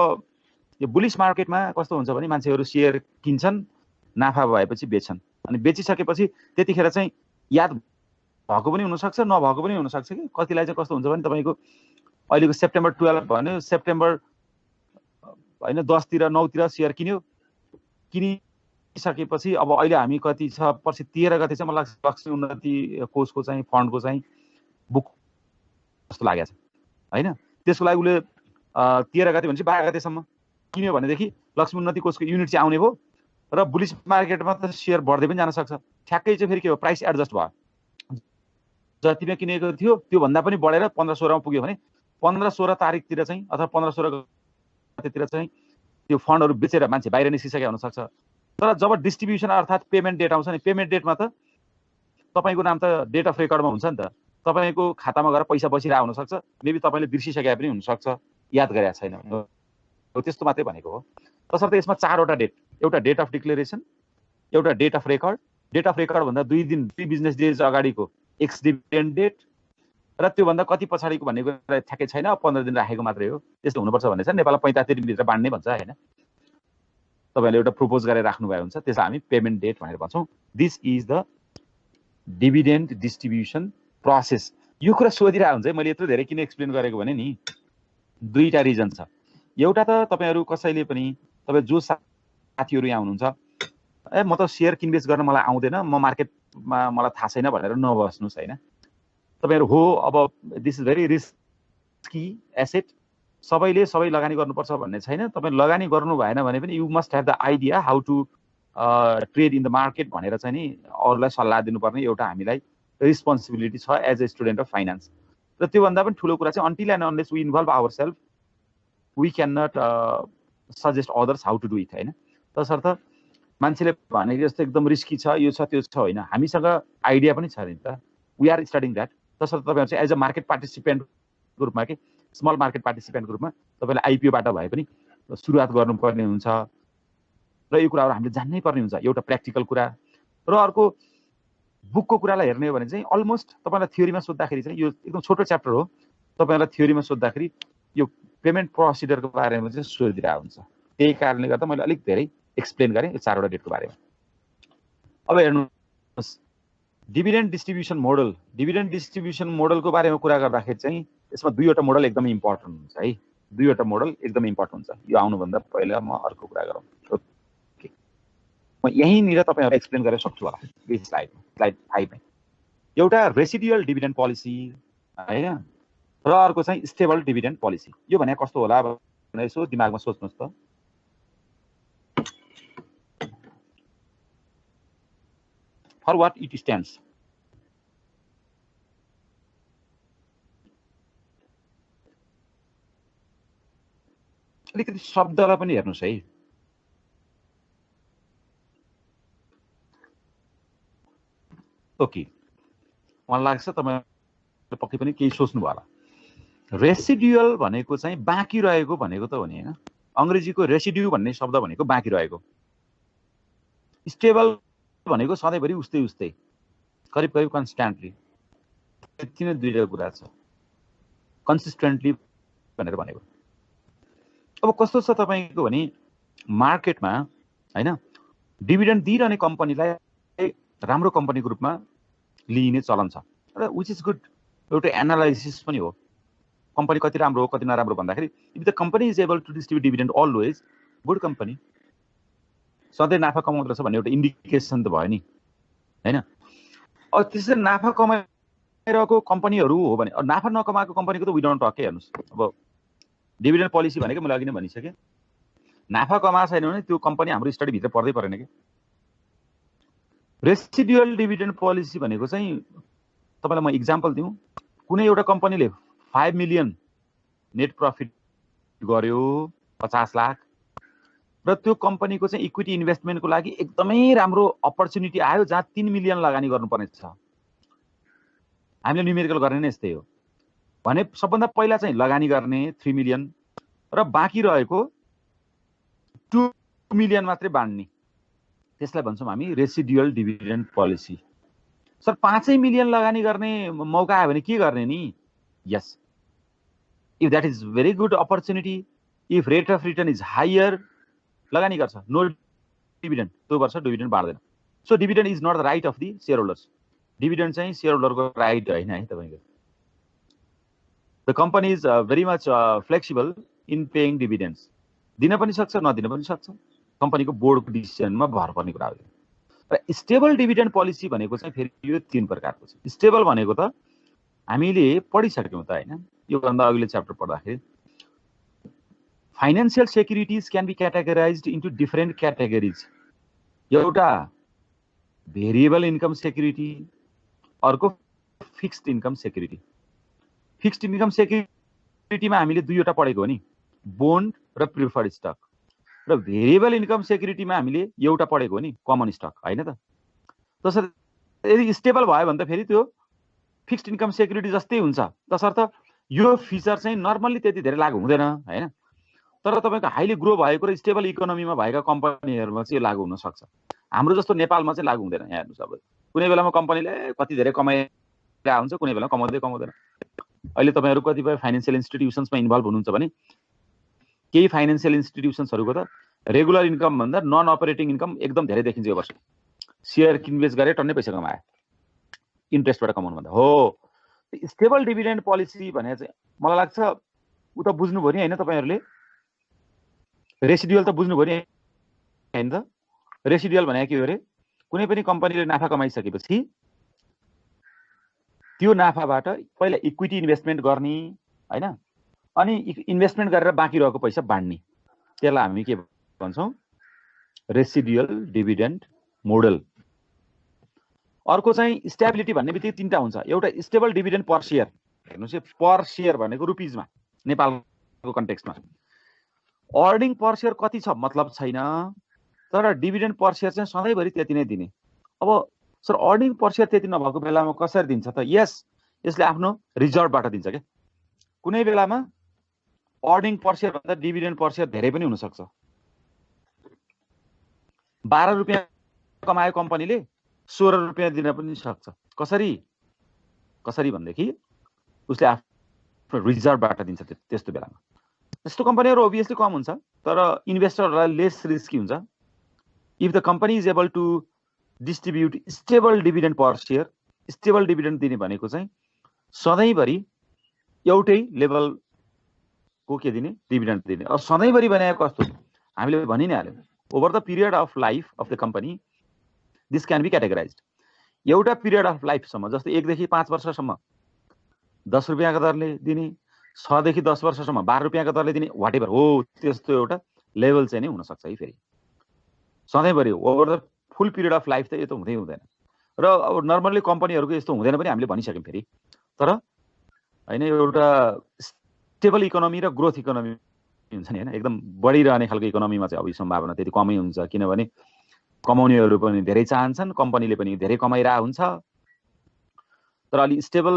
यो बुलिश मार्केटमा कस्तो हुन्छ भने मान्छेहरु शेयर किन्छन्, नाफा भएपछि बेच्छन्, अनि बेचिसकेपछि त्यतिखेर चाहिँ याद भएको पनि हुन सक्छ, नभएको पनि हुन सक्छ कि। कतिलाई चाहिँ कस्तो हुन्छ भने तपाईको अहिलेको सेप्टेम्बर 12 भन्यो, सेप्टेम्बर हैन 10 तिर 9 तिर शेयर किनिसकेपछि अब अहिले हामी कति छ पछि 13 गते चाहिँ मलाई लाग्छ लक्ष्मी उन्नति कोषको चाहिँ फन्डको चाहिँ बुक जस्तो लागेको छ हैन त्यसको लागि उले 13 गते भनेपछि 12 गतेसम्म किन्यो भनेदेखि लक्ष्मी उन्नति कोषको युनिट चाहिँ आउने भयो र बुलिस मार्केटमा त शेयर बढ्दै पनि जान सक्छ ठ्याक्कै चाहिँ फेरि के हो प्राइस एडजस्ट भयो जतिमा किनेको थियो त्यो भन्दा पनि बढेर 15-16 मा पुग्यो भने 15-16 तारिकतिर चाहिँ अथवा 15-16 गतेतिर चाहिँ त्यो फन्डहरु बेचेर मान्छे बाहिर निस्किसके हुन सक्छ तर जब डिस्ट्रिब्युसन अर्थात पेमेन्ट डेट आउँछ नि पेमेन्ट डेटमा त तपाईको नाम त डेट अफ रेकर्डमा हुन्छ नि त तपाईको खातामा गएर पैसा बसिरहेको हुन सक्छ मेबी तपाईले बिर्सिसके पनि हुन सक्छ याद गरेको छैन हो त्यस्तो मात्रै भनेको हो तसर्थ यसमा 4 वटा डेट एउटा डेट अफ डिक्लेरेसन एउटा डेट अफ रेकर्ड भन्दा 2 दिन 2 बिजनेस डेज अगाडिको एक्स डिभिडेन्ड डेट र त्यो भन्दा कति पछाडीको भन्ने कुरा ठ्याक्कै छैन 15 दिन राखेको मात्रै हो त्यस्तो हुनुपर्छ भन्ने छ नेपालमा 75 दिन भित्र बाँड्ने भन्छ हैन तपाईले एउटा प्रपोज गरेर राख्नु भयो हुन्छ त्यसलाई हामी पेमेन्ट डेट भनेर भन्छौं this is the dividend distribution process यो कुरा सोधिरा हुन्छ मैले यत्रो धेरै किन एक्सप्लेन गरेको भने नि दुईटा रिजन छ एउटा त तपाईहरु कसैले पनि तपाई जो साथीहरु यहाँ हुनुहुन्छ ए म त शेयर किनबेच गर्न मलाई आउँदैन म मार्केटमा मलाई थाहा छैन भनेर नबस्नुस् हैन तपाईहरु हो अब this is very risky asset सबैले सबै लगानी गर्नुपर्छ भन्ने छैन तपाई लगानी गर्नु भएन भने पनि you must have the idea how to trade in the market भनेर चाहिँ नि अरूलाई सल्लाह दिनुपर्ने एउटा हामीलाई रिस्पोन्सिबिलिटी छ as a student of finance र त्यो भन्दा पनि ठूलो कुरा चाहिँ until and unless we involve ourselves we can not suggest others how to do it हैन तसर्थ मान्छेले भनेको जस्तो एकदम रिस्की छ यो छ त्यो छ हैन हामीसँग आइडिया पनि छ नि त वी आर स्टडिङ दैट तसर्थ तपाईहरु चाहिँ एज अ मार्केट पार्टिसिपेन्ट ग्रुपमा के स्मल मार्केट पार्टिसिपेन्ट ग्रुपमा तपाईले आइपीओ बाट भए पनि सुरुवात गर्नुपर्ने हुन्छ र यो कुराहरु हामीले जान्नै पर्ने हुन्छ एउटा प्र्याक्टिकल कुरा र अर्को बुकको कुरालाई हेर्ने हो भने चाहिँ अलमोस्ट तपाईलाई थ्योरीमा सोध्दाखेरि चाहिँ यो एकदम छोटो च्याप्टर हो तपाईलाई थ्योरीमा सोध्दाखेरि यो पेमेन्ट प्रोसिडरको बारेमा चाहिँ सोधिरा हुन्छ त्यही कारणले गर्दा मैले अलिक धेरै एक्सप्लेन गरे यो 4 वटा डेटको बारेमा अब हेर्नुस् डिभिडेन्ड डिस्ट्रिब्युसन मोडलको बारेमा कुरा गर्दाखेरि चाहिँ यसमा 2 वटा मोडल एकदमै इम्पोर्टेन्ट हुन्छ है 2 वटा मोडल एकदमै इम्पोर्टेन्ट हुन्छ यो आउनु भन्दा पहिला म अर्को कुरा गरौँ ओके म यही निर तपाईहरुलाई एक्सप्लेन गरेर सक्छु होला यो स्लाइड 5 मा एउटा रेसिडुअल डिभिडेन्ड पोलिसी हैन र अर्को चाहिँ स्टेबल डिभिडेन्ड पोलिसी यो भने कस्तो होला भनेर यसो दिमागमा सोच्नुस् त फर व्हाट इट स्ट्यान्ड्स अलिकति शब्दलाई पनि हेर्नुस् है ओके मलाई लाग्छ तपाईले पक्कै पनि केही सोच्नु भयो होला रेसिडुअल भनेको चाहिँ बाँकी रहेको भनेको त हो नि हैन अंग्रेजीको रेसिड्यु भन्ने शब्द भनेको बाँकी रहेको स्टेबल भनेको सधैँभरि उस्तै करिब कन्स्ट्यान्टली त्यति नै दुईटा कुरा छ कन्सिस्टेन्टली भनेर भनेको अब कस्तो छ तपाईको भने मार्केटमा हैन डिभिडेन्ड दिइरहने कम्पनीलाई राम्रो कम्पनीको रूपमा लिइने चलन छ र व्हिच इज गुड एउटा एनालाइसिस पनि हो कम्पनी कति राम्रो हो कति नराम्रो भन्दाखेरि if the company is able to distribute dividend always good company सधैँ नाफा कमाउँदछ भन्ने एउटा इन्डिकेसन त भयो नि हैन अब त्यसरी नाफा कमाइरहेको कम्पनीहरु हो भने नाफा नकमाएको कम्पनीको त वी डोन्ट टक हेर्नुस् अब डिभिडेन्ड पोलिसी भनेको मैले अघि नै भनिसके नाफा कमाएको छैन भने त्यो कम्पनी हाम्रो स्टडी भित्र पर्दै परेन के रेसिडुअल डिभिडेन्ड पोलिसी भनेको चाहिँ तपाईलाई म एक्जाम्पल दिउँ कुनै एउटा कम्पनीले 5 मिलियन नेट प्रॉफिट गर्यो 50 लाख र त्यो कम्पनीको चाहिँ इक्विटी इन्भेस्टमेन्टको लागि एकदमै राम्रो अपर्च्युनिटी आयो जहाँ 3 मिलियन लगानी गर्नुपर्ने छ हामीले न्युमेरिकल गर्ने नै यस्तै हो भने सबभन्दा पहिला चाहिँ लगानी गर्ने 3 मिलियन र बाँकी रहेको 2 मिलियन मात्रै बाँड्ने त्यसलाई भन्छौं हामी residual dividend policy sir 5 million लगानी गर्ने मौका आयो भने के गर्ने नि yes if that is very good opportunity if rate of return is higher लगानी गर्छ नो डिभिडेन्ड त्यो वर्ष डिभिडेन्ड बाँड्दैन so dividend is not the right of the share holders dividend चाहिँ शेयर होल्डरको राइट हैन है तपाईको the company is very much flexible in paying dividends दिन पनि सक्छ नदिन पनि सक्छ, कम्पनीको बोर्डको डिसिजनमा भर पर्ने कुरा हो। र स्टेबल डिभिडेन्ड पोलिसी भनेको चाहिँ फेरि यो 3 प्रकारको छ। स्टेबल भनेको त हामीले पढिसक्यौँ त हैन, योभन्दा अघिल्लो च्याप्टर पढ्दाखेरि financial securities can be categorised into different categories. एउटा भेरिएबल इन्कम सेक्युरिटी, अर्को fixed income security. Fixed income सेक्युरिटीमा हामीले दुईवटा पढेको हो नि, बोन्ड र प्रिफर्ड स्टक। र भेरिएबल इन्कम सेक्युरिटीमा हामीले एउटा पढेको हो नि, कमन स्टक, हैन त। तसर्थ यदि स्टेबल भयो भने त फेरि त्यो फिक्स्ड इन्कम सेक्युरिटी जस्तै हुन्छ। तसर्थ यो फिचर चाहिँ नर्मल्ली त्यति धेरै लागु हुँदैन हैन। तर तपाईको हाइली ग्रो भएको र स्टेबल इकोनोमीमा भएका कम्पनीहरुमा चाहिँ लागु हुन सक्छ। हाम्रो जस्तो नेपालमा चाहिँ लागु हुँदैन। यहाँ हेर्नुस्, अब कुनै बेलामा कम्पनीले कति धेरै कमाइरहेको हुन्छ, कुनै बेला कमाउँदैन। अहिले तपाईहरु कतिपय फाइनान्शियल इन्स्टिट्युसन्समा इन्भल्भ हुनुहुन्छ भने केही फाइनान्शियल इन्स्टिट्युसन्सहरुको त रेगुलर इन्कम भन्दा नन अपरेटिङ इन्कम एकदम धेरै देखिन्छ यो वर्ष। शेयर इन्भेस्ट गरे टन्नै पैसा कमाए इन्ट्रेस्टबाट कमाउनु भन्दा हो। स्टेबल डिभिडेन्ड पोलिसी भने चाहिँ मलाई लाग्छ उता बुझ्नुभयो नि हैन तपाईहरुले, रेसिडुअल त बुझ्नुभयो नि हैन त। रेसिडुअल भने के हो रे, कुनै पनि कम्पनीले नाफा कमाइसकेपछि त्यो नाफाबाट पहिला इक्विटी इन्भेस्टमेन्ट गर्ने हैन, अनि इन्भेस्टमेन्ट गरेर बाँकी रहेको पैसा बाँड्ने, त्यसलाई हामी के भन्छौं, रेसिडुअल डिभिडेन्ड मोडल। अर्को चाहिँ स्टेबिलिटी भन्ने बित्तिकै तीनटा हुन्छ। एउटा स्टेबल डिभिडेन्ड पर शेयर, हेर्नुस् पर शेयर भनेको रुपीजमा नेपालको कन्टेक्स्टमा। अर्निङ पर शेयर कति छ मतलब छैन, तर डिभिडेन्ड पर शेयर चाहिँ सधैँभरि त्यति नै दिने। अब सर अर्निङ पर शेयर त्यति नभएको बेलामा कसरी दिन्छ त? यस, यसले आफ्नो रिजर्भबाट दिन्छ के। कुनै बेलामा अर्निङ पर शेयर भन्दा डिभिडेन्ड पर शेयर धेरै पनि हुन सक्छ। 12 रुपैयाँ कमायो कम्पनीले 16 रुपैयाँ दिन पनि सक्छ। कसरी भनेदेखि उसले आफ्नो रिजर्भबाट दिन्छ त्यस्तो बेलामा। त्यस्तो कम्पनीहरु ओभियसली कम हुन्छ, तर इन्भेस्टरहरुलाई लेस रिस्की हुन्छ। If the company is able to distribute stable dividend per share, stable dividend दिने भनेको चाहिँ सधैँभरि एउटै लेभलको के दिने, डिभिडेन्ड दिने। अब सधैँभरि बनाएको कस्तो हामीले भनि नै हाल्यौं, over the period of life of the company this can be categorised. एउटा पिरियड अफ लाइफसम्म, जस्तै 1 देखि 5 वर्षसम्म 10 रुपैयाँको दरले दिने, 6 देखि 10 वर्षसम्म 12 रुपैयाँको दरले दिने, वाटेभर हो, त्यस्तो एउटा लेभल चाहिँ नै हुन सक्छ है। फेरि सधैँभरि over the full period of life त यो त हुँदै हुँदैन। र अब नर्मल्ली कम्पनीहरुको यस्तो हुँदैन पनि हामीले भनिसक्यौं फेरि। तर हैन, एउटा स्टेबल इकोनोमी र ग्रोथ इकोनोमी हुन्छ नि हैन, एकदम बढिरहने खालको इकोनोमीमा चाहिँ अब सम्भावना त्यति कमै हुन्छ, किनभने कमाउनेहरु पनि धेरै चाहन्छन्, कम्पनीले पनि धेरै कमाइरा हुन्छ। तर अलि स्टेबल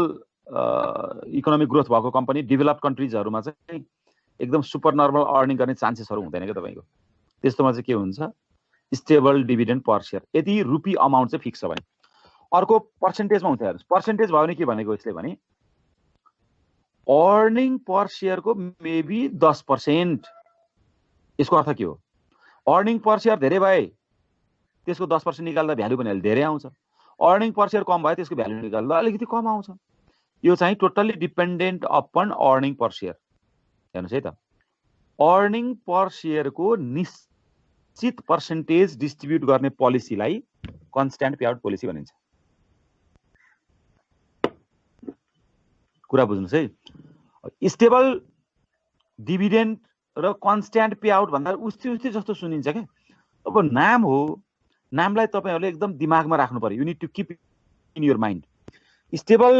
इकोनोमिक ग्रोथ भएको कम्पनी डेभलप्ड कन्ट्रीजहरुमा चाहिँ एकदम सुपर नर्मल अर्निङ गर्ने चान्सेसहरु हुँदैन के तपाईको। त्यस्तोमा चाहिँ के हुन्छ, स्टेबल डिभिडेन्ड पर शेयर, यदि रुपी अमाउन्ट चाहिँ फिक्स छ भने। अर्को पर्सेन्टेजमा हुन्छ। हेर्नुस्, पर्सेन्टेज भयो भने के भनेको यसले भने अर्निङ पर शेयरको मेबी 10%। यसको अर्थ के हो, अर्निङ पर शेयर धेरै भए त्यसको 10% निकाल्दा भ्यालु पनि धेरै आउँछ, अर्निङ पर शेयर कम भए त्यसको भ्यालु निकाल्दा अलिकति कम आउँछ। यो चाहिँ टोटल्ली डिपेन्डेन्ट अपन अर्निङ पर शेयर। हेर्नुस् है त, अर्निङ पर शेयरको निश्चित पर्सेन्टेज डिस्ट्रिब्युट गर्ने पोलिसीलाई कन्स्ट्यान्ट पेआउट पोलिसी भनिन्छ। कुरा बुझ्नुस् है। स्टेबल डिभिडेन्ड र कन्स्ट्यान्ट पेआउट भन्दा उस्तै जस्तो सुनिन्छ क्या। अब नाम हो, नामलाई तपाईहरुले एकदम दिमागमा राख्नु पर्यो। You need to keep in your mind. Stable,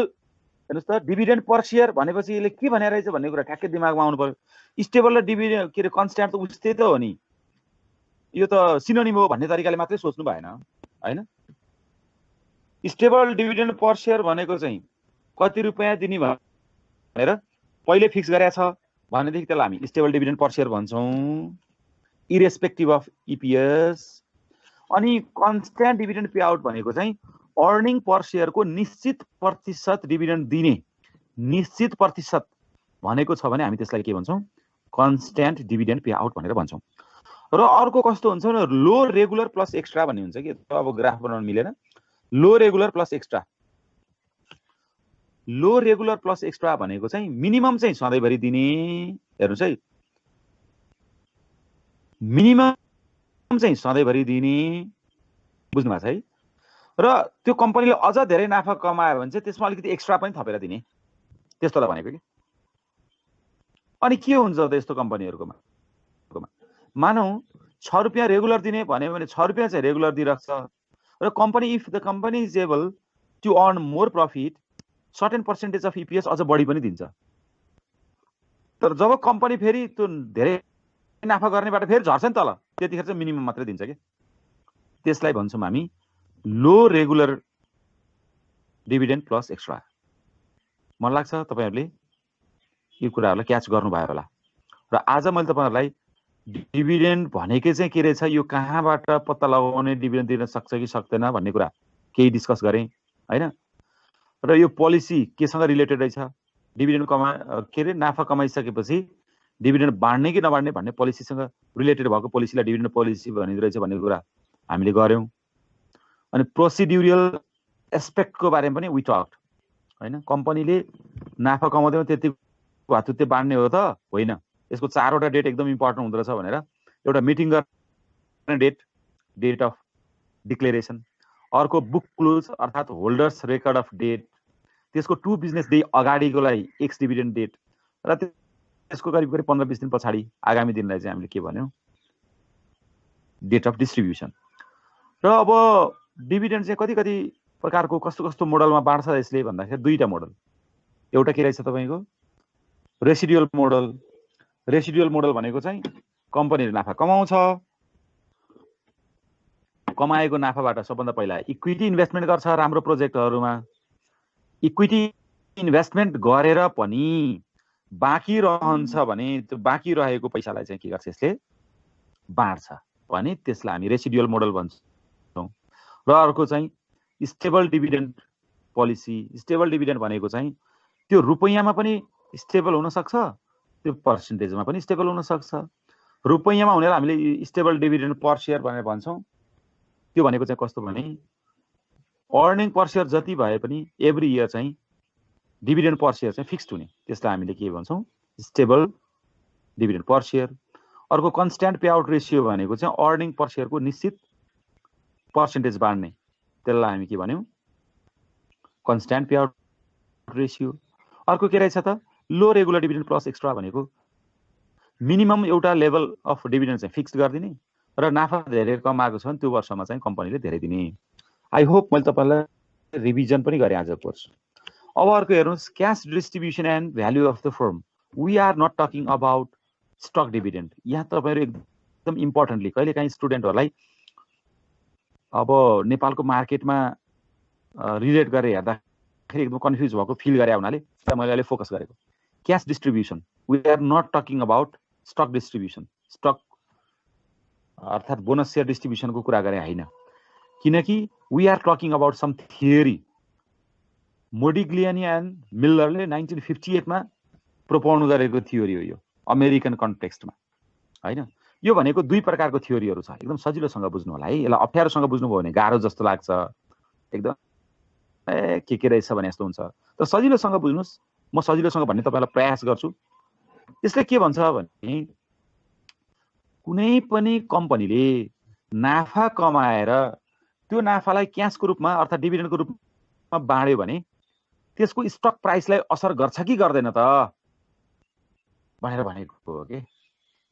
हेर्नुस् त, डिभिडेन्ड पर शेयर भनेपछि यसले के भनेर रहेछ भन्ने कुरा ठ्याक्कै दिमागमा आउनु पर्यो। स्टेबल र डिभिडेन्ड के रे कन्स्ट्यान्ट त उस्तै त हो नि, यो त सिनोनिम हो भन्ने तरिकाले मात्रै सोच्नु भएन हैन। स्टेबल डिभिडेन्ड पर शेयर भनेको चाहिँ कति रुपैयाँ दिने भनेर पहिले फिक्स गरेको छ भनेदेखि त्यसलाई हामी स्टेबल डिभिडेन्ड पर शेयर भन्छौं, इरेस्पेक्टिभ अफ इपीएस। अनि कन्स्ट्यान्ट डिभिडेन्ड पेआउट भनेको चाहिँ अर्निङ पर शेयरको निश्चित प्रतिशत डिभिडेन्ड दिने, निश्चित प्रतिशत भनेको छ भने हामी त्यसलाई के भन्छौं, कन्स्ट्यान्ट डिभिडेन्ड पेआउट भनेर भन्छौं। र अर्को कस्तो हुन्छ भने लो रेगुलर प्लस एक्स्ट्रा भन्ने हुन्छ कि, अब ग्राफ बनाउन मिलेन। लो रेगुलर प्लस एक्स्ट्रा, लो रेगुलर प्लस एक्स्ट्रा भनेको चाहिँ मिनिमम चाहिँ सधैँभरि दिने। हेर्नुस् है, मिनिमम चाहिँ सधैँभरि दिने, बुझ्नु भएको छ है। र त्यो कम्पनीले अझ धेरै नाफा कमायो भने चाहिँ त्यसमा अलिकति एक्स्ट्रा पनि थपेर दिने, त्यस्तोलाई भनेको कि। अनि के हुन्छ त यस्तो कम्पनीहरुकोमा, मानौ 6 रुपैयाँ रेगुलर दिने भन्यो भने 6 रुपैयाँ चाहिँ रेगुलर दिइराख्छ र company if the company is able to earn more profit certain percentage of EPS अझ बढी पनि दिन्छ। तर जब कम्पनी फेरि त्यो धेरै नाफा गर्नेबाट फेरि झर्छ नि तल, त्यतिखेर चाहिँ मिनिमम मात्रै दिन्छ के। त्यसलाई भन्छौँ हामी लो रेगुलर डिभिडेन्ड प्लस एक्स्ट्रा। मलाई लाग्छ तपाईहरुले यो कुराहरुलाई क्याच गर्नुभयो होला। र आज मैले तपाईहरुलाई डिभिडेन्ड भनेकै चाहिँ के रहेछ, यो कहाँबाट पत्ता लगाउने डिभिडेन्ड दिन सक्छ कि सक्दैन भन्ने कुरा केही डिस्कस गरे हैन। र यो पोलिसी केसँग रिलेटेड रहेछ, डिभिडेन्ड के रे नाफा कमाइसकेपछि डिभिडेन्ड बाड्ने कि नबाड्ने भन्ने पोलिसीसँग रिलेटेड भएको पोलिसीलाई डिभिडेन्ड पोलिसी भनिँदो रहेछ भन्ने कुरा हामीले गर्यौं। अनि प्रोसिड्युरल एस्पेक्टको बारेमा पनि वी टक्ड हैन। कम्पनीले नाफा कमाउँदै त्यति भातुते बाड्ने हो त होइन, यसको 4 वटा डेट एकदम इम्पोर्टेन्ट हुँदो रहेछ भनेर एउटा मिटिङ गर्ने डेट, डेट अफ डिक्लेरेसन, अर्को बुक क्लोज अर्थात होल्डर्स रेकर्ड अफ डेट, त्यसको 2 बिजनेस डे अगाडिकोलाई एक्स डिभिडेन्ड डेट, र त्यसको करिब 15-20 दिन पछाडि आगामी दिनलाई चाहिँ हामीले के भन्यौं डेट अफ डिस्ट्रिब्युसन। र अब डिभिडेन्ड चाहिँ कति प्रकारको कस्तो मोडलमा बाँड्छ यसले भन्दाखेरि 2टा मोडल। एउटा के रहेछ तपाईको रेसिडुअल मोडल। रेसिडुअल मोडल भनेको चाहिँ कम्पनीले नाफा कमाउँछ, कमाएको नाफाबाट सबभन्दा पहिला इक्विटी इन्भेस्टमेन्ट गर्छ राम्रो प्रोजेक्टहरुमा। इक्विटी इन्भेस्टमेन्ट गरेर पनि बाँकी रहन्छ भने त्यो बाँकी रहेको पैसालाई चाहिँ के गर्छ यसले बाँड्छ भने त्यसलाई हामी रेसिडुअल मोडल भन्छौं। र अर्को चाहिँ stable dividend policy. Stable dividend भनेको चाहिँ त्यो रुपैयाँमा पनि स्टेबल हुन सक्छ, त्यो पर्सेन्टेजमा पनि स्टेबल हुन सक्छ। रुपैयाँमा हुनेलाई हामीले स्टेबल डिभिडेन्ड पर शेयर भनेर भन्छौं। त्यो भनेको चाहिँ कस्तो भने अर्निङ पर शेयर जति भए पनि एभ्री इयर चाहिँ डिभिडेन्ड पर शेयर चाहिँ फिक्स्ड हुने, त्यसलाई हामीले के भन्छौं स्टेबल डिभिडेन्ड पर शेयर। अर्को कन्स्ट्यान्ट पे आउट रेशियो भनेको चाहिँ अर्निङ पर शेयरको निश्चित पर्सेन्टेज बाड्ने, त्यसलाई हामी के भन्यौं कन्स्ट्यान्ट पे आउट रेशियो। अर्को के रहेछ त लो रेगुलर डिभिडेन्ड प्लस एक्स्ट्रा भनेको मिनिमम एउटा लेभल अफ डिभिडेन्ड चाहिँ फिक्स्ड गरिदिने र नाफा धेरै कमाएको छ भने त्यो वर्षमा चाहिँ कम्पनीले धेरै दिने। आई होप मैले तपाईलाई रिभिजन पनि गरे आज कोर्स। अब अर्को हेर्नुस् cash distribution and value of the firm. We are not talking about stock dividend. यहाँ तपाईहरु एकदम इम्पोर्टेन्टली कहिलेकाहीँ स्टुडेन्टहरुलाई अब नेपालको मार्केटमा रिलेट गरेर हेर्दाखेरि एकदम कन्फ्युज भएको फिल गरे हुनाले मैले अहिले फोकस गरेको cash distribution. We are not talking about stock distribution. Stock अर्थात बोनस शेयर डिस्ट्रिब्युसनको कुरा गरे हैन, किनकि we are talking about some theory. Modigliani and मिल्लरले 1958 मा प्रोपोज गरेको थियोरी हो यो अमेरिकन कन्टेक्स्टमा हैन। यो भनेको 2 प्रकारको थियोरीहरु छ, एकदम सजिलोसँग बुझ्नु होला है। यसलाई अप्ठ्यारोसँग बुझ्नुभयो भने गाह्रो जस्तो लाग्छ, एकदम के रहेछ भने जस्तो हुन्छ। तर सजिलोसँग बुझ्नुस्, म सजिलोसँग भन्ने तपाईलाई प्रयास गर्छु। यसले के भन्छ भने कुनै पनि कम्पनीले नाफा कमाएर त्यो नाफालाई क्याशको रूपमा अर्थात डिभिडेन्डको रूपमा बाँड्यो भने त्यसको स्टक प्राइसलाई असर गर्छ कि गर्दैन त भनेर भनेको हो के।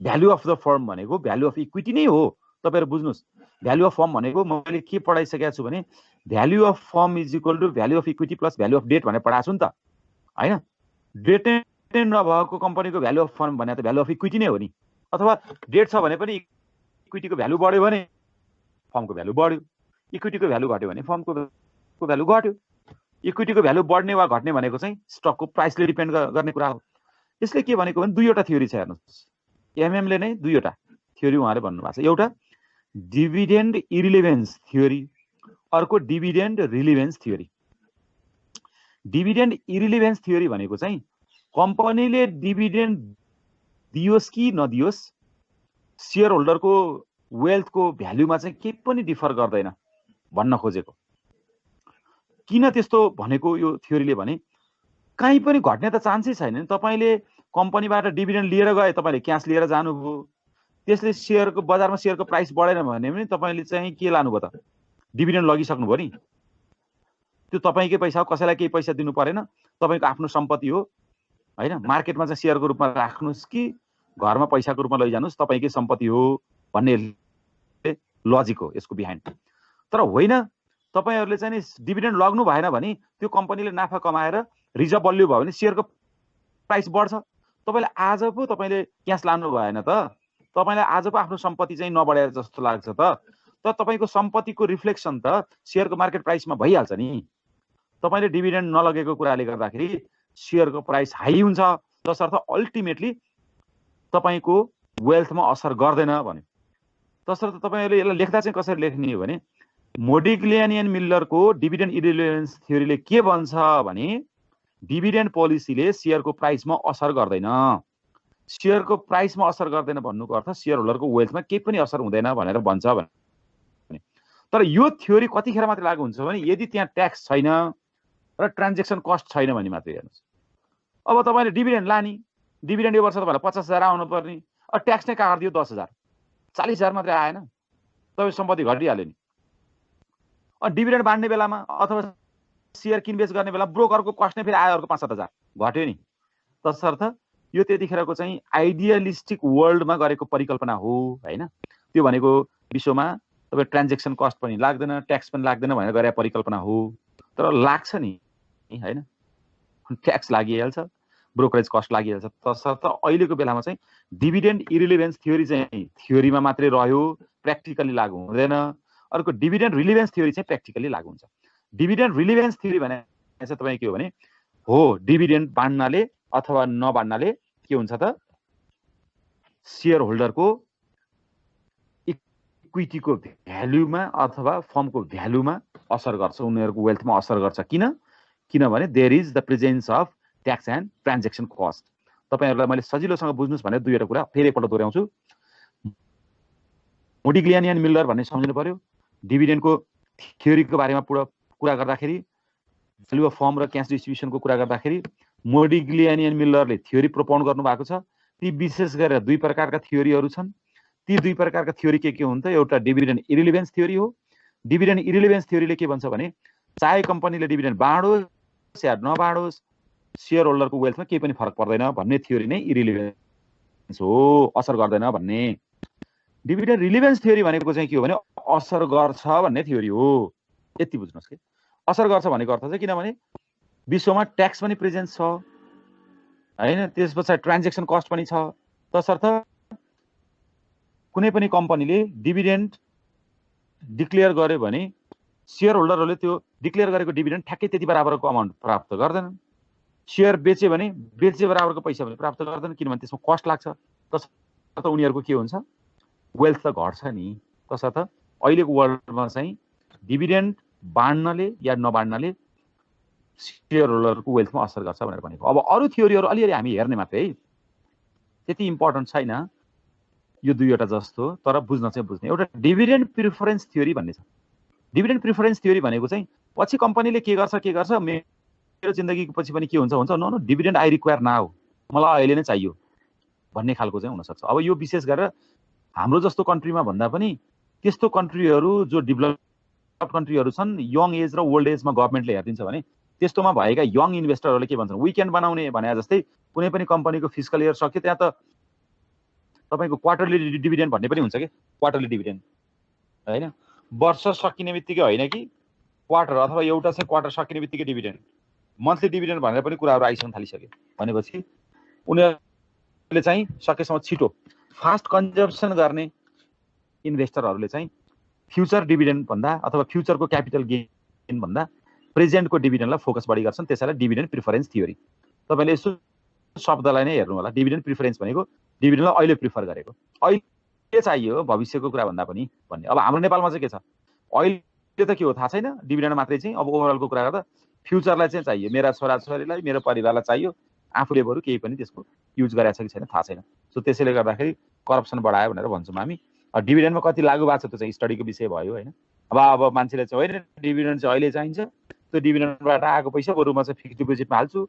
भ्यालु अफ द फर्म भनेको भ्यालु अफ इक्विटी नै हो। तपाईहरु बुझ्नुस्, भ्यालु अफ फर्म भनेको मैले के पढाइसकेको छु भने value of firm is equal to value of equity plus value of debt भनेर पढाएको छु नि त हैन। डेट नभएको कम्पनीको भ्यालु अफ फर्म भने त भ्यालु अफ इक्विटी नै हो नि। अथवा डेट छ भने पनि इक्विटीको भ्यालु बढ्यो भने फर्मको भ्यालु बढ्यो, इक्विटीको भ्यालु घट्यो भने फर्मको भ्यालु घट्यो। इक्विटीको भ्यालु बढ्ने वा घट्ने भनेको चाहिँ स्टकको प्राइसले डिपेन्ड गर्ने कुरा हो। यसले के भनेको भने 2 वटा थ्योरी छ हेर्नुस्। एमएमले नै 2 वटा थ्योरी उहाँले भन्नुभएको छ। एउटा डिभिडेन्ड इरिलेभेन्स थ्योरी, अर्को dividend relevance theory. Dividend irrelevance theory भनेको चाहिँ कम्पनीले डिभिडेन्ड दियोस् कि नदियोस् शेयर होल्डरको वेल्थको भ्यालुमा चाहिँ केही पनि डिफर गर्दैन भन्न खोजेको। किन त्यस्तो भनेको यो थ्योरीले भने कहीँ पनि घट्ने त चान्सै छैन नि। तपाईले कम्पनीबाट डिभिडेन्ड लिएर गए, तपाईले क्याश लिएर जानुभयो, त्यसले सेयरको बजारमा सेयरको प्राइस बढेन भने पनि तपाईले चाहिँ के लानुभयो त डिभिडेन्ड लगिसक्नुभयो नि त्यो तपाईकै पैसा हो कसैलाई केही पैसा दिनु परेन तपाईको आफ्नो सम्पत्ति हो हैन मार्केटमा चाहिँ सेयरको रूपमा राख्नुस् कि घरमा पैसाको रूपमा लैजानुस् तपाईकै सम्पत्ति हो भन्ने लजिक हो यसको बिहाइन्ड तर होइन तपाईहरुले चाहिँ नि डिभिडेन्ड लग्नु भएन भने त्यो कम्पनीले नाफा कमाएर रिजर्भ बलियो भयो भने सेयरको प्राइस बढ्छ तपाईले आज पो तपाईले क्याश लानु भएन त तपाईलाई आज पो आफ्नो सम्पत्ति चाहिँ नबढे जस्तो लाग्छ त तपाईको सम्पत्तिको रिफ्लेक्सन त सेयरको मार्केट प्राइसमा भइहाल्छ नि तपाईले डिभिडेन्ड नलगेको कुराले गर्दाखेरि सेयरको प्राइस हाई हुन्छ तसर्थ अल्टिमेटली तपाईको वेल्थमा असर गर्दैन भने तसर्थ तपाईहरुले यसलाई लेख्दा चाहिँ कसरी लेख्ने हो भने मोडिग्लियानी एन्ड मिल्लरको डिभिडेन्ड इररिलेभेन्स थ्योरीले के भन्छ भने डिभिडेन्ड पोलिसीले सेयरको प्राइसमा असर गर्दैन सेयरको प्राइसमा असर गर्दैन भन्नुको अर्थ सेयर होल्डरको वेल्थमा केही पनि असर हुँदैन भनेर भन्छ भने तर यो थ्योरी कतिखेर मात्र लागू हुन्छ भने यदि त्यहाँ ट्याक्स छैन र ट्रान्ज्याक्सन कस्ट छैन भने मात्र हेर्नुस् अब तपाईले डिभिडेन्ड लानी डिभिडेन्ड यो वर्ष तपाईलाई 50,000 आउनु पर्ने अब ट्याक्स नै काट्दियो 10,000 40,000 मात्र आएन तपाई सम्पत्ति घटिहाल्यो नि अनि डिभिडेन्ड बाँड्ने बेलामा अथवा सेयर किनबेच गर्ने बेला ब्रोकरको कस्ट नै फेरि आयो अर्को 5-7,000 घट्यो नि तसर्थ यो त्यतिखेरको चाहिँ आइडियलिस्टिक वर्ल्डमा गरेको परिकल्पना हो हैन त्यो भनेको विश्वमा तपाई ट्रान्ज्याक्सन कस्ट पनि लाग्दैन ट्याक्स पनि लाग्दैन भनेर गरेको परिकल्पना हो तर लाग्छ नि हैन ट्याक्स लागिहाल्छ ब्रोकरेज कस्ट लागिहाल्छ तसर्थ अहिलेको बेलामा चाहिँ डिभिडेन्ड इरिलेभेन्स थ्योरी चाहिँ थ्योरीमा मात्रै रह्यो प्र्याक्टिकली लागू हुँदैन अर्को डिभिडेन्ड रिलेभेन्स थ्योरी चाहिँ प्र्याक्टिकली लागू हुन्छ डिभिडेन्ड रिलेभेन्स थ्योरी भने चाहिँ तपाई के हो भने हो डिभिडेन्ड बाँड्नाले अथवा नबाँड्नाले के हुन्छ त शेयर होल्डरको इक्विटीको भ्यालुमा अथवा फर्मको भ्यालुमा असर गर्छ उनीहरुको वेल्थमा असर गर्छ किनभने there is the presence of tax and transaction cost तपाईहरुलाई मैले सजिलोसँग बुझ्नुस् भने दुईवटा कुरा फेरि एकपल्ट दोहोर्याउँछु मोडिग्लियानी एन्ड मिल्लर भन्ने सम्झिनु पर्यो डिभिडेन्डको थ्योरीको बारेमा कुरा गर्दाखेरि भ्यालु अफ फर्म र क्याश डिस्ट्रिब्युसनको कुरा गर्दाखेरि मोडिग्लियानी एन्ड मिल्लरले थ्योरी प्रोपाउन्ड गर्नु भएको छ ती विशेष गरेर दुई प्रकारका थ्योरीहरु छन् ती दुई प्रकारका थ्योरी के हुन् त एउटा डिभिडेन्ड इरिलेभेन्स थ्योरी हो डिभिडेन्ड इरिलेभेन्स थ्योरीले के भन्छ भने चाहे कम्पनीले डिभिडेन्ड बाँडोस् या नबाँडोस् शेयर होल्डरको वेल्थमा केही पनि फरक पर्दैन भन्ने थ्योरी नै इरिलेभेन्स हो असर गर्दैन भन्ने डिभिडेन्ड रिलेभेन्स थ्योरी भनेको चाहिँ के हो भने असर गर्छ भन्ने थ्योरी हो यति बुझ्नुस् के असर गर्छ भनेको अर्थ चाहिँ किनभने विश्वमा ट्याक्स पनि प्रेजेन्स छ हैन त्यसपछि ट्रान्ज्याक्सन कस्ट पनि छ तसर्थ कुनै पनि कम्पनीले डिभिडेन्ड डिक्लेयर गर्यो भने शेयर होल्डरहरूले त्यो डिक्लेयर गरेको डिभिडेन्ड ठ्याक्कै त्यति बराबरको अमाउन्ट प्राप्त गर्दैनन् शेयर बेचे भने बेचे बराबरको पैसा पनि प्राप्त गर्दैन किनभने त्यसमा कस्ट लाग्छ तसर्थ उनीहरुको के हुन्छ वेल्थ त घट्छ नि तसर्थ अहिलेको वर्ल्डमा चाहिँ डिभिडेन्ड बाँड्नले या नबाँड्नले शेयर होल्डरको वेल्थमा असर गर्छ भनेर भनेको अब अरु थ्योरीहरु अलिअलि हामी हेर्ने मात्रै है त्यति इम्पोर्टेन्ट छैन यो दुईवटा जस्तो तर बुझ्न चाहिँ बुझ्ने एउटा डिभिडेन्ड प्रिफरेन्स थ्योरी भन्ने छ डिभिडेन्ड प्रिफरेन्स थ्योरी भनेको चाहिँ पछि कम्पनीले के गर्छ मेरो जिन्दगीको पछि पनि के हुन्छ no dividend I require now मलाई अहिले नै चाहियो भन्ने खालको चाहिँ हुन सक्छ अब यो विशेष गरेर हाम्रो जस्तो कन्ट्रीमा भन्दा पनि त्यस्तो कन्ट्रीहरु जो डेभलप्ड कन्ट्रीहरु छन् यङ एज र ओल्ड एजमा गभर्नमेन्टले हेर्दिन्छ भने त्यस्तोमा भएका यङ इन्भेस्टरहरुले के भन्छन् विकेन्ड बनाउने भने जस्तै कुनै पनि कम्पनीको फिस्कल इयर सक्यो त्यहाँ त तपाईको क्वार्टरली डिभिडेन्ड भन्ने पनि हुन्छ के क्वार्टरली डिभिडेन्ड हैन वर्ष सकिने बित्तिकै होइन कि क्वार्टर अथवा एउटा चाहिँ क्वार्टर सकिने बित्तिकै डिभिडेन्ड मन्थली डिभिडेन्ड भनेर पनि कुराहरु आइसक्न थालिसके भनेपछि उनीहरुले चाहिँ सकेसम्म छिटो फास्ट कन्जम्पसन गर्ने इन्भेस्टरहरुले चाहिँ फ्युचर डिभिडेन्ड भन्दा अथवा फ्युचरको क्यापिटल गेन भन्दा प्रेजेन्टको डिभिडेन्डलाई फोकस बढी गर्छन् त्यसैलाई डिभिडेन्ड प्रिफरेन्स थ्योरी तपाईले यसो शब्दलाई नै हेर्नु होला डिभिडेन्ड प्रिफरेन्स भनेको डिभिडेन्डलाई अहिले प्रिफर गरेको अहिले चाहियो भविष्यको कुरा भन्दा पनि भन्ने अब हाम्रो नेपालमा चाहिँ के छ अहिले त के हो थाहा छैन डिभिडेन्ड मात्रै चाहिँ अब ओभरअलको कुरा गर्दा फ्युचरलाई चाहिँ चाहियो मेरा छोराछोरीलाई मेरो परिवारलाई चाहियो आफूले बरु केही पनि त्यसको युज गरेछ कि छैन थाहा छैन सो त्यसैले गर्दाखेरि करप्सन बढायो भनेर भन्छौँ हामी डिभिडेन्डमा कति लागू भएको छ त्यो चाहिँ स्टडीको विषय भयो हैन अब मान्छेले चाहिँ होइन डिभिडेन्ड चाहिँ अहिले चाहिन्छ त्यो डिभिडेन्डबाट आएको पैसा बरु म चाहिँ फिक्स्ड डिपोजिटमा हाल्छु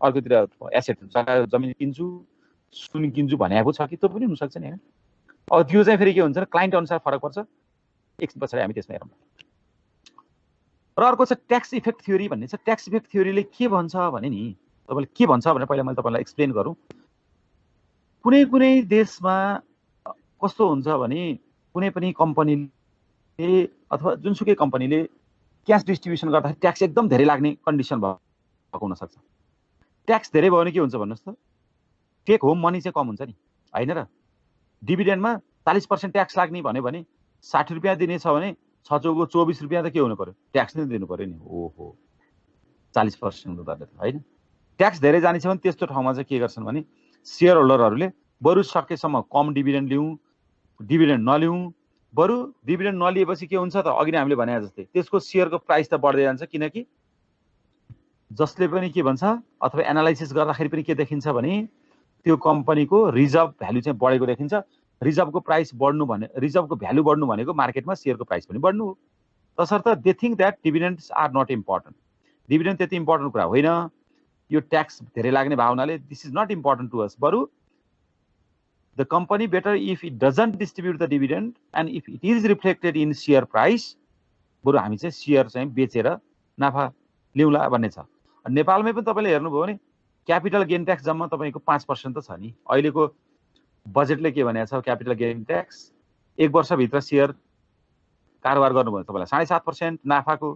अर्कोतिर एसेट जग्गा जमिन किन्छु सुन किन्छु भनेको छ कि त्यो पनि हुन सक्छ नि हैन अब त्यो चाहिँ फेरि के हुन्छ क्लाइन्ट अनुसार फरक पर्छ। एकछिन पछाडि हामी त्यसमा हेरौँ। र अर्को छ ट्याक्स इफेक्ट थ्योरी भन्ने छ। ट्याक्स इफेक्ट थ्योरीले के भन्छ भने नि, तपाईँले के भन्छ भने पहिला मैले तपाईँलाई एक्सप्लेन गरौँ। कुनै कुनै देशमा कस्तो हुन्छ भने कुनै पनि कम्पनीले अथवा जुनसुकै कम्पनीले क्यास डिस्ट्रिब्युसन गर्दाखेरि ट्याक्स एकदम धेरै लाग्ने कन्डिसन भएको हुनसक्छ। ट्याक्स धेरै भयो भने के हुन्छ भन्नुहोस् त, टेक होम मनी चाहिँ कम हुन्छ नि, होइन र? डिभिडेन्डमा 40% ट्याक्स लाग्ने भन्यो भने 60 रुपियाँ दिने छ भने 6 चौको 24 रुपियाँ त के हुनु पर्यो, ट्याक्स नै दिनु पर्यो नि। ओहो 40% हुँदैन होइन। ट्याक्स धेरै जाने छ भने त्यस्तो ठाउँमा चाहिँ के गर्छन् भने सेयर होल्डरहरूले बरु सकेसम्म कम डिभिडेन्ड लिउँ, डिभिडेन्ड नलिउँ। बरु डिभिडेन्ड नलिएपछि के हुन्छ त, अघि नै हामीले भने जस्तै त्यसको सेयरको प्राइस त बढ्दै जान्छ, किनकि जसले पनि के भन्छ अथवा एनालाइसिस गर्दाखेरि पनि के देखिन्छ भने त्यो कम्पनीको रिजर्भ भ्यालु चाहिँ बढेको देखिन्छ। रिजर्भको प्राइस बढ्नु भने रिजर्भको भ्यालु बढ्नु भनेको मार्केटमा सेयरको प्राइस पनि बढ्नु हो। तसर्थ they think that dividends are not important. Dividend त्यति इम्पोर्टेन्ट कुरा होइन, यो ट्याक्स धेरै लाग्ने भावनाले this is not important to us. बरु the company better if it doesn't distribute the dividend and if it is reflected in share price, बरु हामी चाहिँ सेयर चाहिँ बेचेर नाफा लिउँला भन्ने छ। नेपालमै पनि तपाईँले हेर्नुभयो भने क्यापिटल गेन ट्याक्स जम्मा तपाईँको 5% त छ नि। अहिलेको बजेटले के भनेको छ, क्यापिटल गेन ट्याक्स 1 वर्षभित्र सेयर कारोबार गर्नुभयो तपाईँलाई 7.5% नाफाको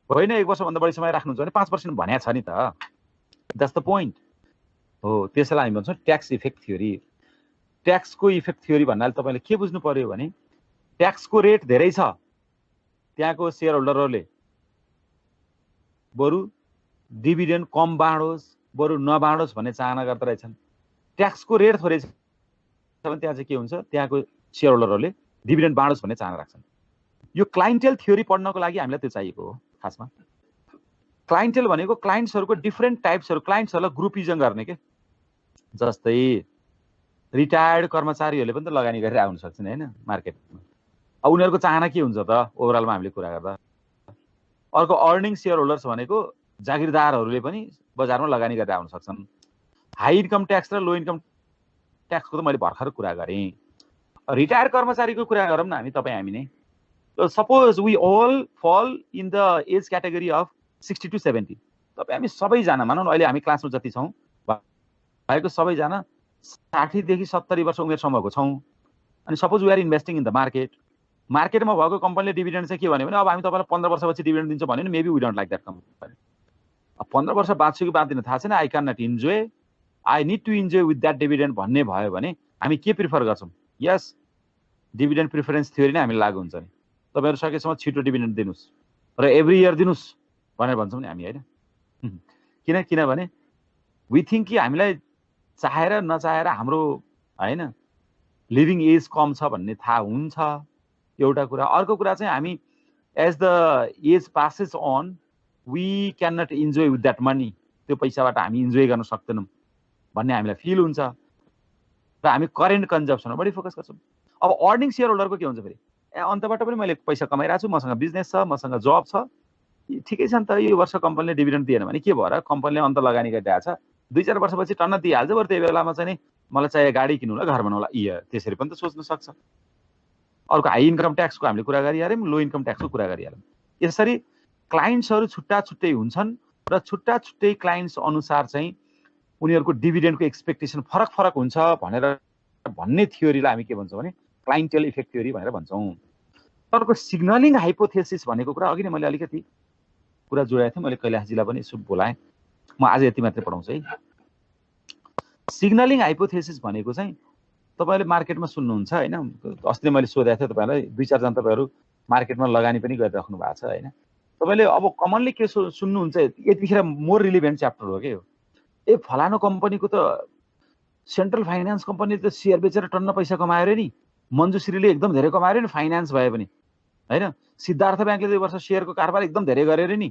होइन, 1 वर्षभन्दा बढी समय राख्नुहुन्छ भने 5% भनेको छ नि त। द्याट्स द पोइन्ट हो। त्यसैलाई हामी भन्छौँ ट्याक्स इफेक्ट थ्योरी। ट्याक्सको इफेक्ट थ्योरी भन्नाले तपाईँले के बुझ्नु पर्यो भने ट्याक्सको रेट धेरै छ, त्यहाँको सेयर होल्डरहरूले बरु डिभिडेन्ड कम बाँडोस्, बरु नबाँडोस् भन्ने चाहना गर्दो रहेछन्। ट्याक्सको रेट थोरै छ भने त्यहाँ चाहिँ के हुन्छ, त्यहाँको सेयर होल्डरहरूले डिभिडेन्ड बाँडोस् भन्ने चाहना राख्छन्। यो क्लाइन्टेल थ्योरी पढ्नको लागि हामीलाई त्यो चाहिएको हो। खासमा क्लाइन्टेल भनेको क्लाइन्ट्सहरूको डिफ्रेन्ट टाइप्सहरू, क्लाइन्ट्सहरूलाई ग्रुपिजम गर्ने के। जस्तै रिटायर्ड कर्मचारीहरूले पनि त लगानी गरेर आउन सक्छन् होइन मार्केटमा। अब उनीहरूको चाहना के हुन्छ त ओभरअलमा हामीले कुरा गर्दा। अर्को अर्निङ सेयर होल्डर्स भनेको जागिरदारहरूले पनि बजारमा लगानी गरेर आउन सक्छन्। हाई इन्कम ट्याक्स र लो इन्कम ट्याक्सको त मैले भर्खर कुरा गरेँ। रिटायर कर्मचारीको कुरा गरौँ न हामी नै। Suppose we all fall in the age category of 60 to 70। तपाईँ हामी सबैजना मानौँ न अहिले हामी क्लासमा जति छौँ भएको सबैजना 60 देखि 70 वर्ष उमेर समूहको छौँ। अनि suppose we are investing in the मार्केटमा भएको कम्पनीले डिभिडेन्ड चाहिँ के भन्यो भने अब हामी तपाईँलाई 15 वर्षपछि डिभिडेन्ड दिन्छ भन्यो भने maybe we don't like that company. अब 15 वर्ष बाँच्छु कि बाँच्दिन थाहा छैन, I can not enjoy, I need to enjoy with that dividend भन्ने भयो भने हामी के प्रिफर गर्छौँ? यस, डिभिडेन्ड प्रिफरेन्स थ्योरी नै हामीले लागु हुन्छ नि। तपाईँहरू सकेसम्म छिटो डिभिडेन्ड दिनुहोस् र एभ्री इयर दिनुहोस् भनेर भन्छौँ नि हामी होइन। किनभने वी थिङ्क कि हामीलाई चाहेर नचाहेर हाम्रो होइन लिभिङ एज कम छ भन्ने थाहा हुन्छ एउटा कुरा। अर्को कुरा चाहिँ हामी as the age passes on we can not enjoy with that money, त्यो पैसाबाट हामी इन्जोय गर्न सक्दैनौँ भन्ने हामीलाई फिल हुन्छ र हामी करेन्ट कन्जम्सनमा बढी फोकस गर्छौँ। अब अर्निङ सेयर होल्डरको के हुन्छ फेरि, अन्तबाट पनि मैले पैसा कमाइरहेको छु, मसँग बिजनेस छ, मसँग जब छ, ठिकै छ नि त। यो वर्ष कम्पनीले डिभिडेन्ड दिएन भने के भएर कम्पनीले अन्त लगानी गरिरहेको छ, 2-4 वर्षपछि टन्न दिइहाल्छ। बरु त्यही बेलामा चाहिँ नि मलाई चाहिए गाडी किन्नुला, घर बनाउला, त्यसरी पनि त सोच्न सक्छ। अर्को हाई इन्कम ट्याक्सको हामीले कुरा गरिहाल्यौँ, लो इन्कम ट्याक्सको कुरा गरिहाल्यौँ। यसरी क्लाइन्ट्सहरू छुट्टा छुट्टै हुन्छन् र छुट्टा छुट्टै क्लाइन्ट्स अनुसार चाहिँ उनीहरूको डिभिडेन्डको एक्सपेक्टेसन फरक फरक हुन्छ भन्ने थ्योरीलाई हामी के भन्छौँ भने क्लाइन्टेल इफेक्ट थ्योरी भनेर भन्छौँ। अर्को सिग्नलिङ हाइपोथेसिस भनेको कुरा अघि नै मैले अलिकति कुरा जोडेको थिएँ, मैले कैलाशजीलाई पनि यसो बोलाएँ। म आज यति मात्रै पढाउँछु है। सिग्नलिङ हाइपोथेसिस भनेको चाहिँ तपाईँले मार्केटमा सुन्नुहुन्छ होइन, अस्ति मैले सोधेको थिएँ तपाईँलाई, 2-4 जना तपाईँहरू मार्केटमा लगानी पनि गरिराख्नु भएको छ होइन। तपाईँले अब कमनली के सुन्नुहुन्छ, यतिखेर मोर रिलिभेन्ट च्याप्टर हो कि ए फलानु कम्पनीको त सेन्ट्रल फाइनेन्स कम्पनी त सेयर बेचेर टन्न पैसा कमायो अरे नि, मञ्जुश्रीले एकदम धेरै कमायो अरे नि फाइनेन्स भए पनि होइन, सिद्धार्थ ब्याङ्कले 2 वर्ष सेयरको कारोबार एकदम धेरै गरे अरे नि,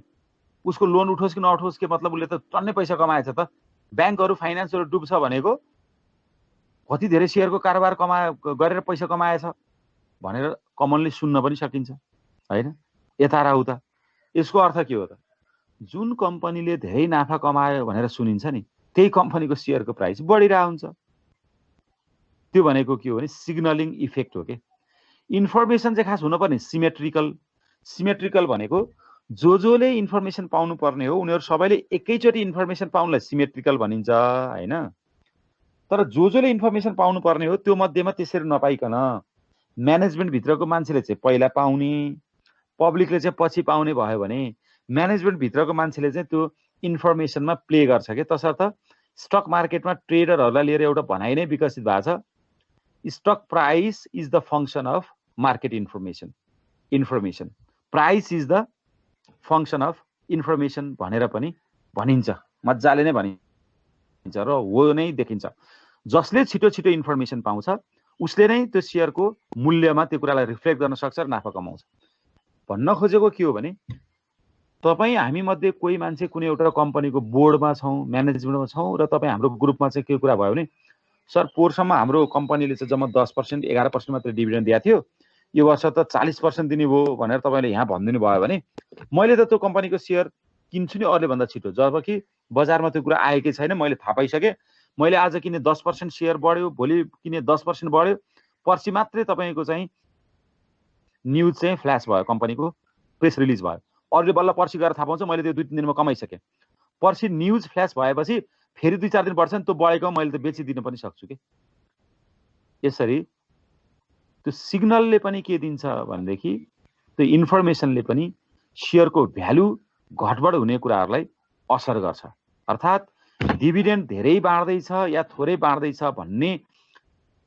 उसको लोन उठोस् कि नउठोस् के मतलब, उसले त टन्नै पैसा कमाएछ त। ब्याङ्कहरू फाइनेन्सहरू डुब्छ भनेको कति धेरै सेयरको कारोबार गरेर पैसा कमाएछ भनेर कमनली सुन्न पनि सकिन्छ होइन, यता र उता। यसको अर्थ के हो त, जुन कम्पनीले धेरै नाफा कमायो भनेर सुनिन्छ नि त्यही कम्पनीको सेयरको प्राइस बढिरहेको हुन्छ। त्यो भनेको के हो भने सिग्नलिङ इफेक्ट हो के। इन्फर्मेसन चाहिँ खास हुनुपर्ने सिमेट्रिकल भनेको जसले इन्फर्मेसन पाउनु पर्ने हो उनीहरू सबैले एकैचोटि इन्फर्मेसन पाउनलाई सिमेट्रिकल भनिन्छ हैन। तर जसले इन्फर्मेसन पाउनु पर्ने हो त्यो मध्येमा त्यसरी नपाइकन म्यानेजमेन्ट भित्रको मान्छेले चाहिँ पहिला पाउने, पब्लिकले चाहिँ पछि पाउने भयो भने म्यानेजमेन्ट भित्रको मान्छेले चाहिँ त्यो इन्फर्मेसनमा प्ले गर्छ के। तसर्थ स्टक मार्केटमा ट्रेडरहरूलाई लिएर एउटा भनाइ नै विकसित भएको छ, stock price is the function of market information price is the function of information भनेर पनि भनिन्छ, मजाले नै भनिन्छ र हो नै देखिन्छ। जसले छिटो छिटो इन्फर्मेसन पाउँछ उसले नै त्यो सेयरको मूल्यमा त्यो कुरालाई रिफ्लेक्ट गर्न सक्छ र नाफा कमाउँछ। भन्न खोजेको के हो भने तपाईँ हामी मध्ये कोही मान्छे कुनै एउटा कम्पनीको बोर्डमा छौँ, म्यानेजमेन्टमा छौँ र तपाईँ हाम्रो ग्रुपमा चाहिँ के कुरा भयो भने सर पोहोरसम्म हाम्रो कम्पनीले चाहिँ जम्मा 10% 11% मात्रै डिभिडेन्ड दिएको थियो, यो वर्ष त 40% दिने भयो भनेर तपाईँले यहाँ भनिदिनु भयो भने मैले त त्यो कम्पनीको सेयर किन्छु नि अरूले भन्दा छिटो। जबकि बजारमा त्यो कुरा आएकै छैन, मैले थाहा पाइसकेँ। मैले आज किने 10% सेयर बढ्यो, भोलि किने 10% बढ्यो, पर्सि मात्रै तपाईँको चाहिँ न्युज चाहिँ फ्ल्यास भयो, कम्पनीको प्रेस रिलिज भयो। अरूले बल्ल पर्सि गएर थाहा पाउँछ, मैले त्यो 2-3 दिनमा कमाइसकेँ। पर्सि न्युज फ्ल्यास भएपछि फेरि 2-4 दिन पर्छ नि, त्यो बढेको मैले त बेचिदिन पनि सक्छु कि। यसरी त्यो सिग्नलले पनि के दिन्छ भनेदेखि त्यो इन्फर्मेसनले पनि सेयरको भ्यालु घटबड हुने कुराहरूलाई असर गर्छ। अर्थात् डिभिडेन्ड धेरै बाँड्दैछ या थोरै बाँड्दैछ भन्ने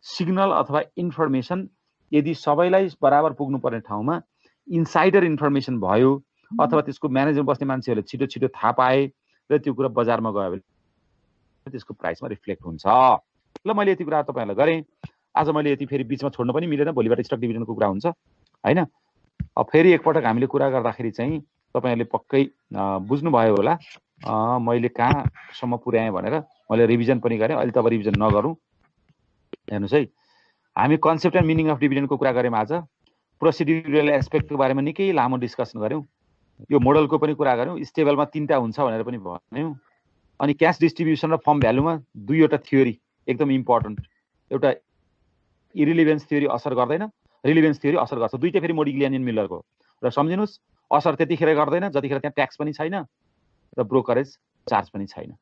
सिग्नल अथवा इन्फर्मेसन यदि सबैलाई बराबर पुग्नुपर्ने ठाउँमा इन्साइडर इन्फर्मेसन भयो अथवा त्यसको म्यानेजमेन्ट बस्ने मान्छेहरूले छिटो छिटो थाहा पाए र त्यो कुरा बजारमा गयो भने त्यसको प्राइसमा रिफ्लेक्ट हुन्छ। ल मैले यति कुरा तपाईँहरूलाई गरेँ। आज मैले यति फेरि बिचमा छोड्न पनि मिलेन, भोलिबाट स्टक डिभिडेन्डको कुरा हुन्छ हैन। अब फेरि एकपटक हामीले कुरा गर्दाखेरि चाहिँ तपाईँहरूले पक्कै बुझ्नुभयो होला मैले कहाँसम्म पुर्याएँ भनेर। मैले रिभिजन पनि गरेँ, अहिले त अब रिभिजन नगरौँ। हेर्नुहोस् है, हामी कन्सेप्ट एन्ड मिनिङ अफ डिभिडेन्डको कुरा गऱ्यौँ, आज प्रोसिड्युरल एस्पेक्टको बारेमा निकै लामो डिस्कसन गऱ्यौँ, यो मोडलको पनि कुरा गऱ्यौँ, स्टेबलमा 3टा हुन्छ भनेर पनि भन्यौँ। अनि क्यास डिस्ट्रिब्युसन र फर्म भ्यालुमा 2वटा थ्योरी एकदम इम्पोर्टेन्ट, एउटा इरिलिभेन्स थ्योरी असर गर्दैन, रिलिभेन्स थ्योरी असर गर्छ। दुईटै फेरि मोडिग्लियान एन्ड मिलरको। र सम्झिनुहोस् असर त्यतिखेर गर्दैन जतिखेर त्यहाँ ट्याक्स पनि छैन र ब्रोकरेज चार्ज पनि छैन।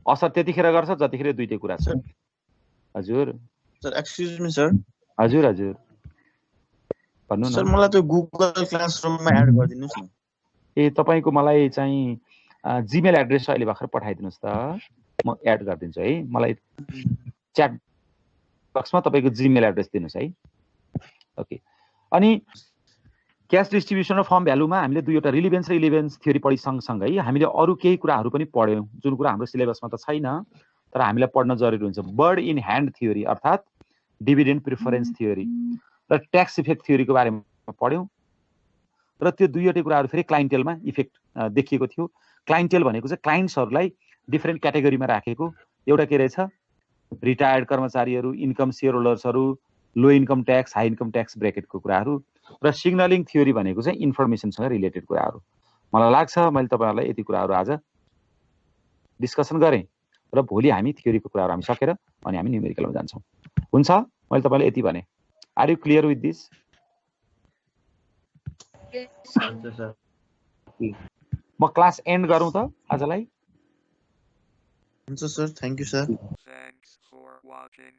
असर त्यतिखेर गर्छ जतिखेर दुईटै कुरा छ। हजुर
सर एक्सक्युज मी सर।
हजुर हजुर भन्नु न
सर मलाई त्यो गुगल क्लासरुममा एड गरिदिनुस् न।
ए तपाईको मलाई चाहिँ जीमेल एड्रेस अहिले भर्खर पठाइदिनुस् त, म एड गरिदिन्छु है। मलाई च्याट बक्समा तपाईको जीमेल एड्रेस दिनुस् है। ओके। अनि क्यास डिस्ट्रिब्युसन र फर्म भ्यालुमा हामीले 2वटा रिलिभेन्स र इलिभेन्स थ्योरी पढि सँगसँगै हामीले अरू केही कुराहरू पनि पढ्यौँ जुन कुरा हाम्रो सिलेबसमा त छैन तर हामीलाई पढ्न जरुरी हुन्छ। बर्ड इन ह्यान्ड थ्योरी अर्थात् डिभिडेन्ड प्रिफरेन्स थ्योरी र ट्याक्स इफेक्ट थ्योरीको बारेमा पढ्यौँ। र त्यो 2वटै कुराहरू फेरि क्लाइन्टेलमा इफेक्ट देखिएको थियो। क्लाइन्टेल भनेको चाहिँ क्लाइन्ट्सहरूलाई डिफ्रेन्ट क्याटेगोरीमा राखेको। एउटा के रहेछ, रिटायर्ड कर्मचारीहरू, इन्कम सेयर होल्डर्सहरू, low income tax, high income tax ब्रेकेटको कुराहरू। र सिग्नलिङ थ्योरी भनेको चाहिँ इन्फर्मेसनसँग रिलेटेड कुराहरू। मलाई लाग्छ मैले तपाईँहरूलाई यति कुराहरू आज डिस्कसन गरेँ र भोलि हामी थ्योरीको कुराहरू हामी सकेर अनि हामी न्युमेरिकलमा जान्छौँ। हुन्छ, मैले तपाईँलाई यति भने। Are you clear with this? म क्लास एन्ड गरौँ त आजलाई?
हुन्छ sir, thank you sir.
Thanks for watching.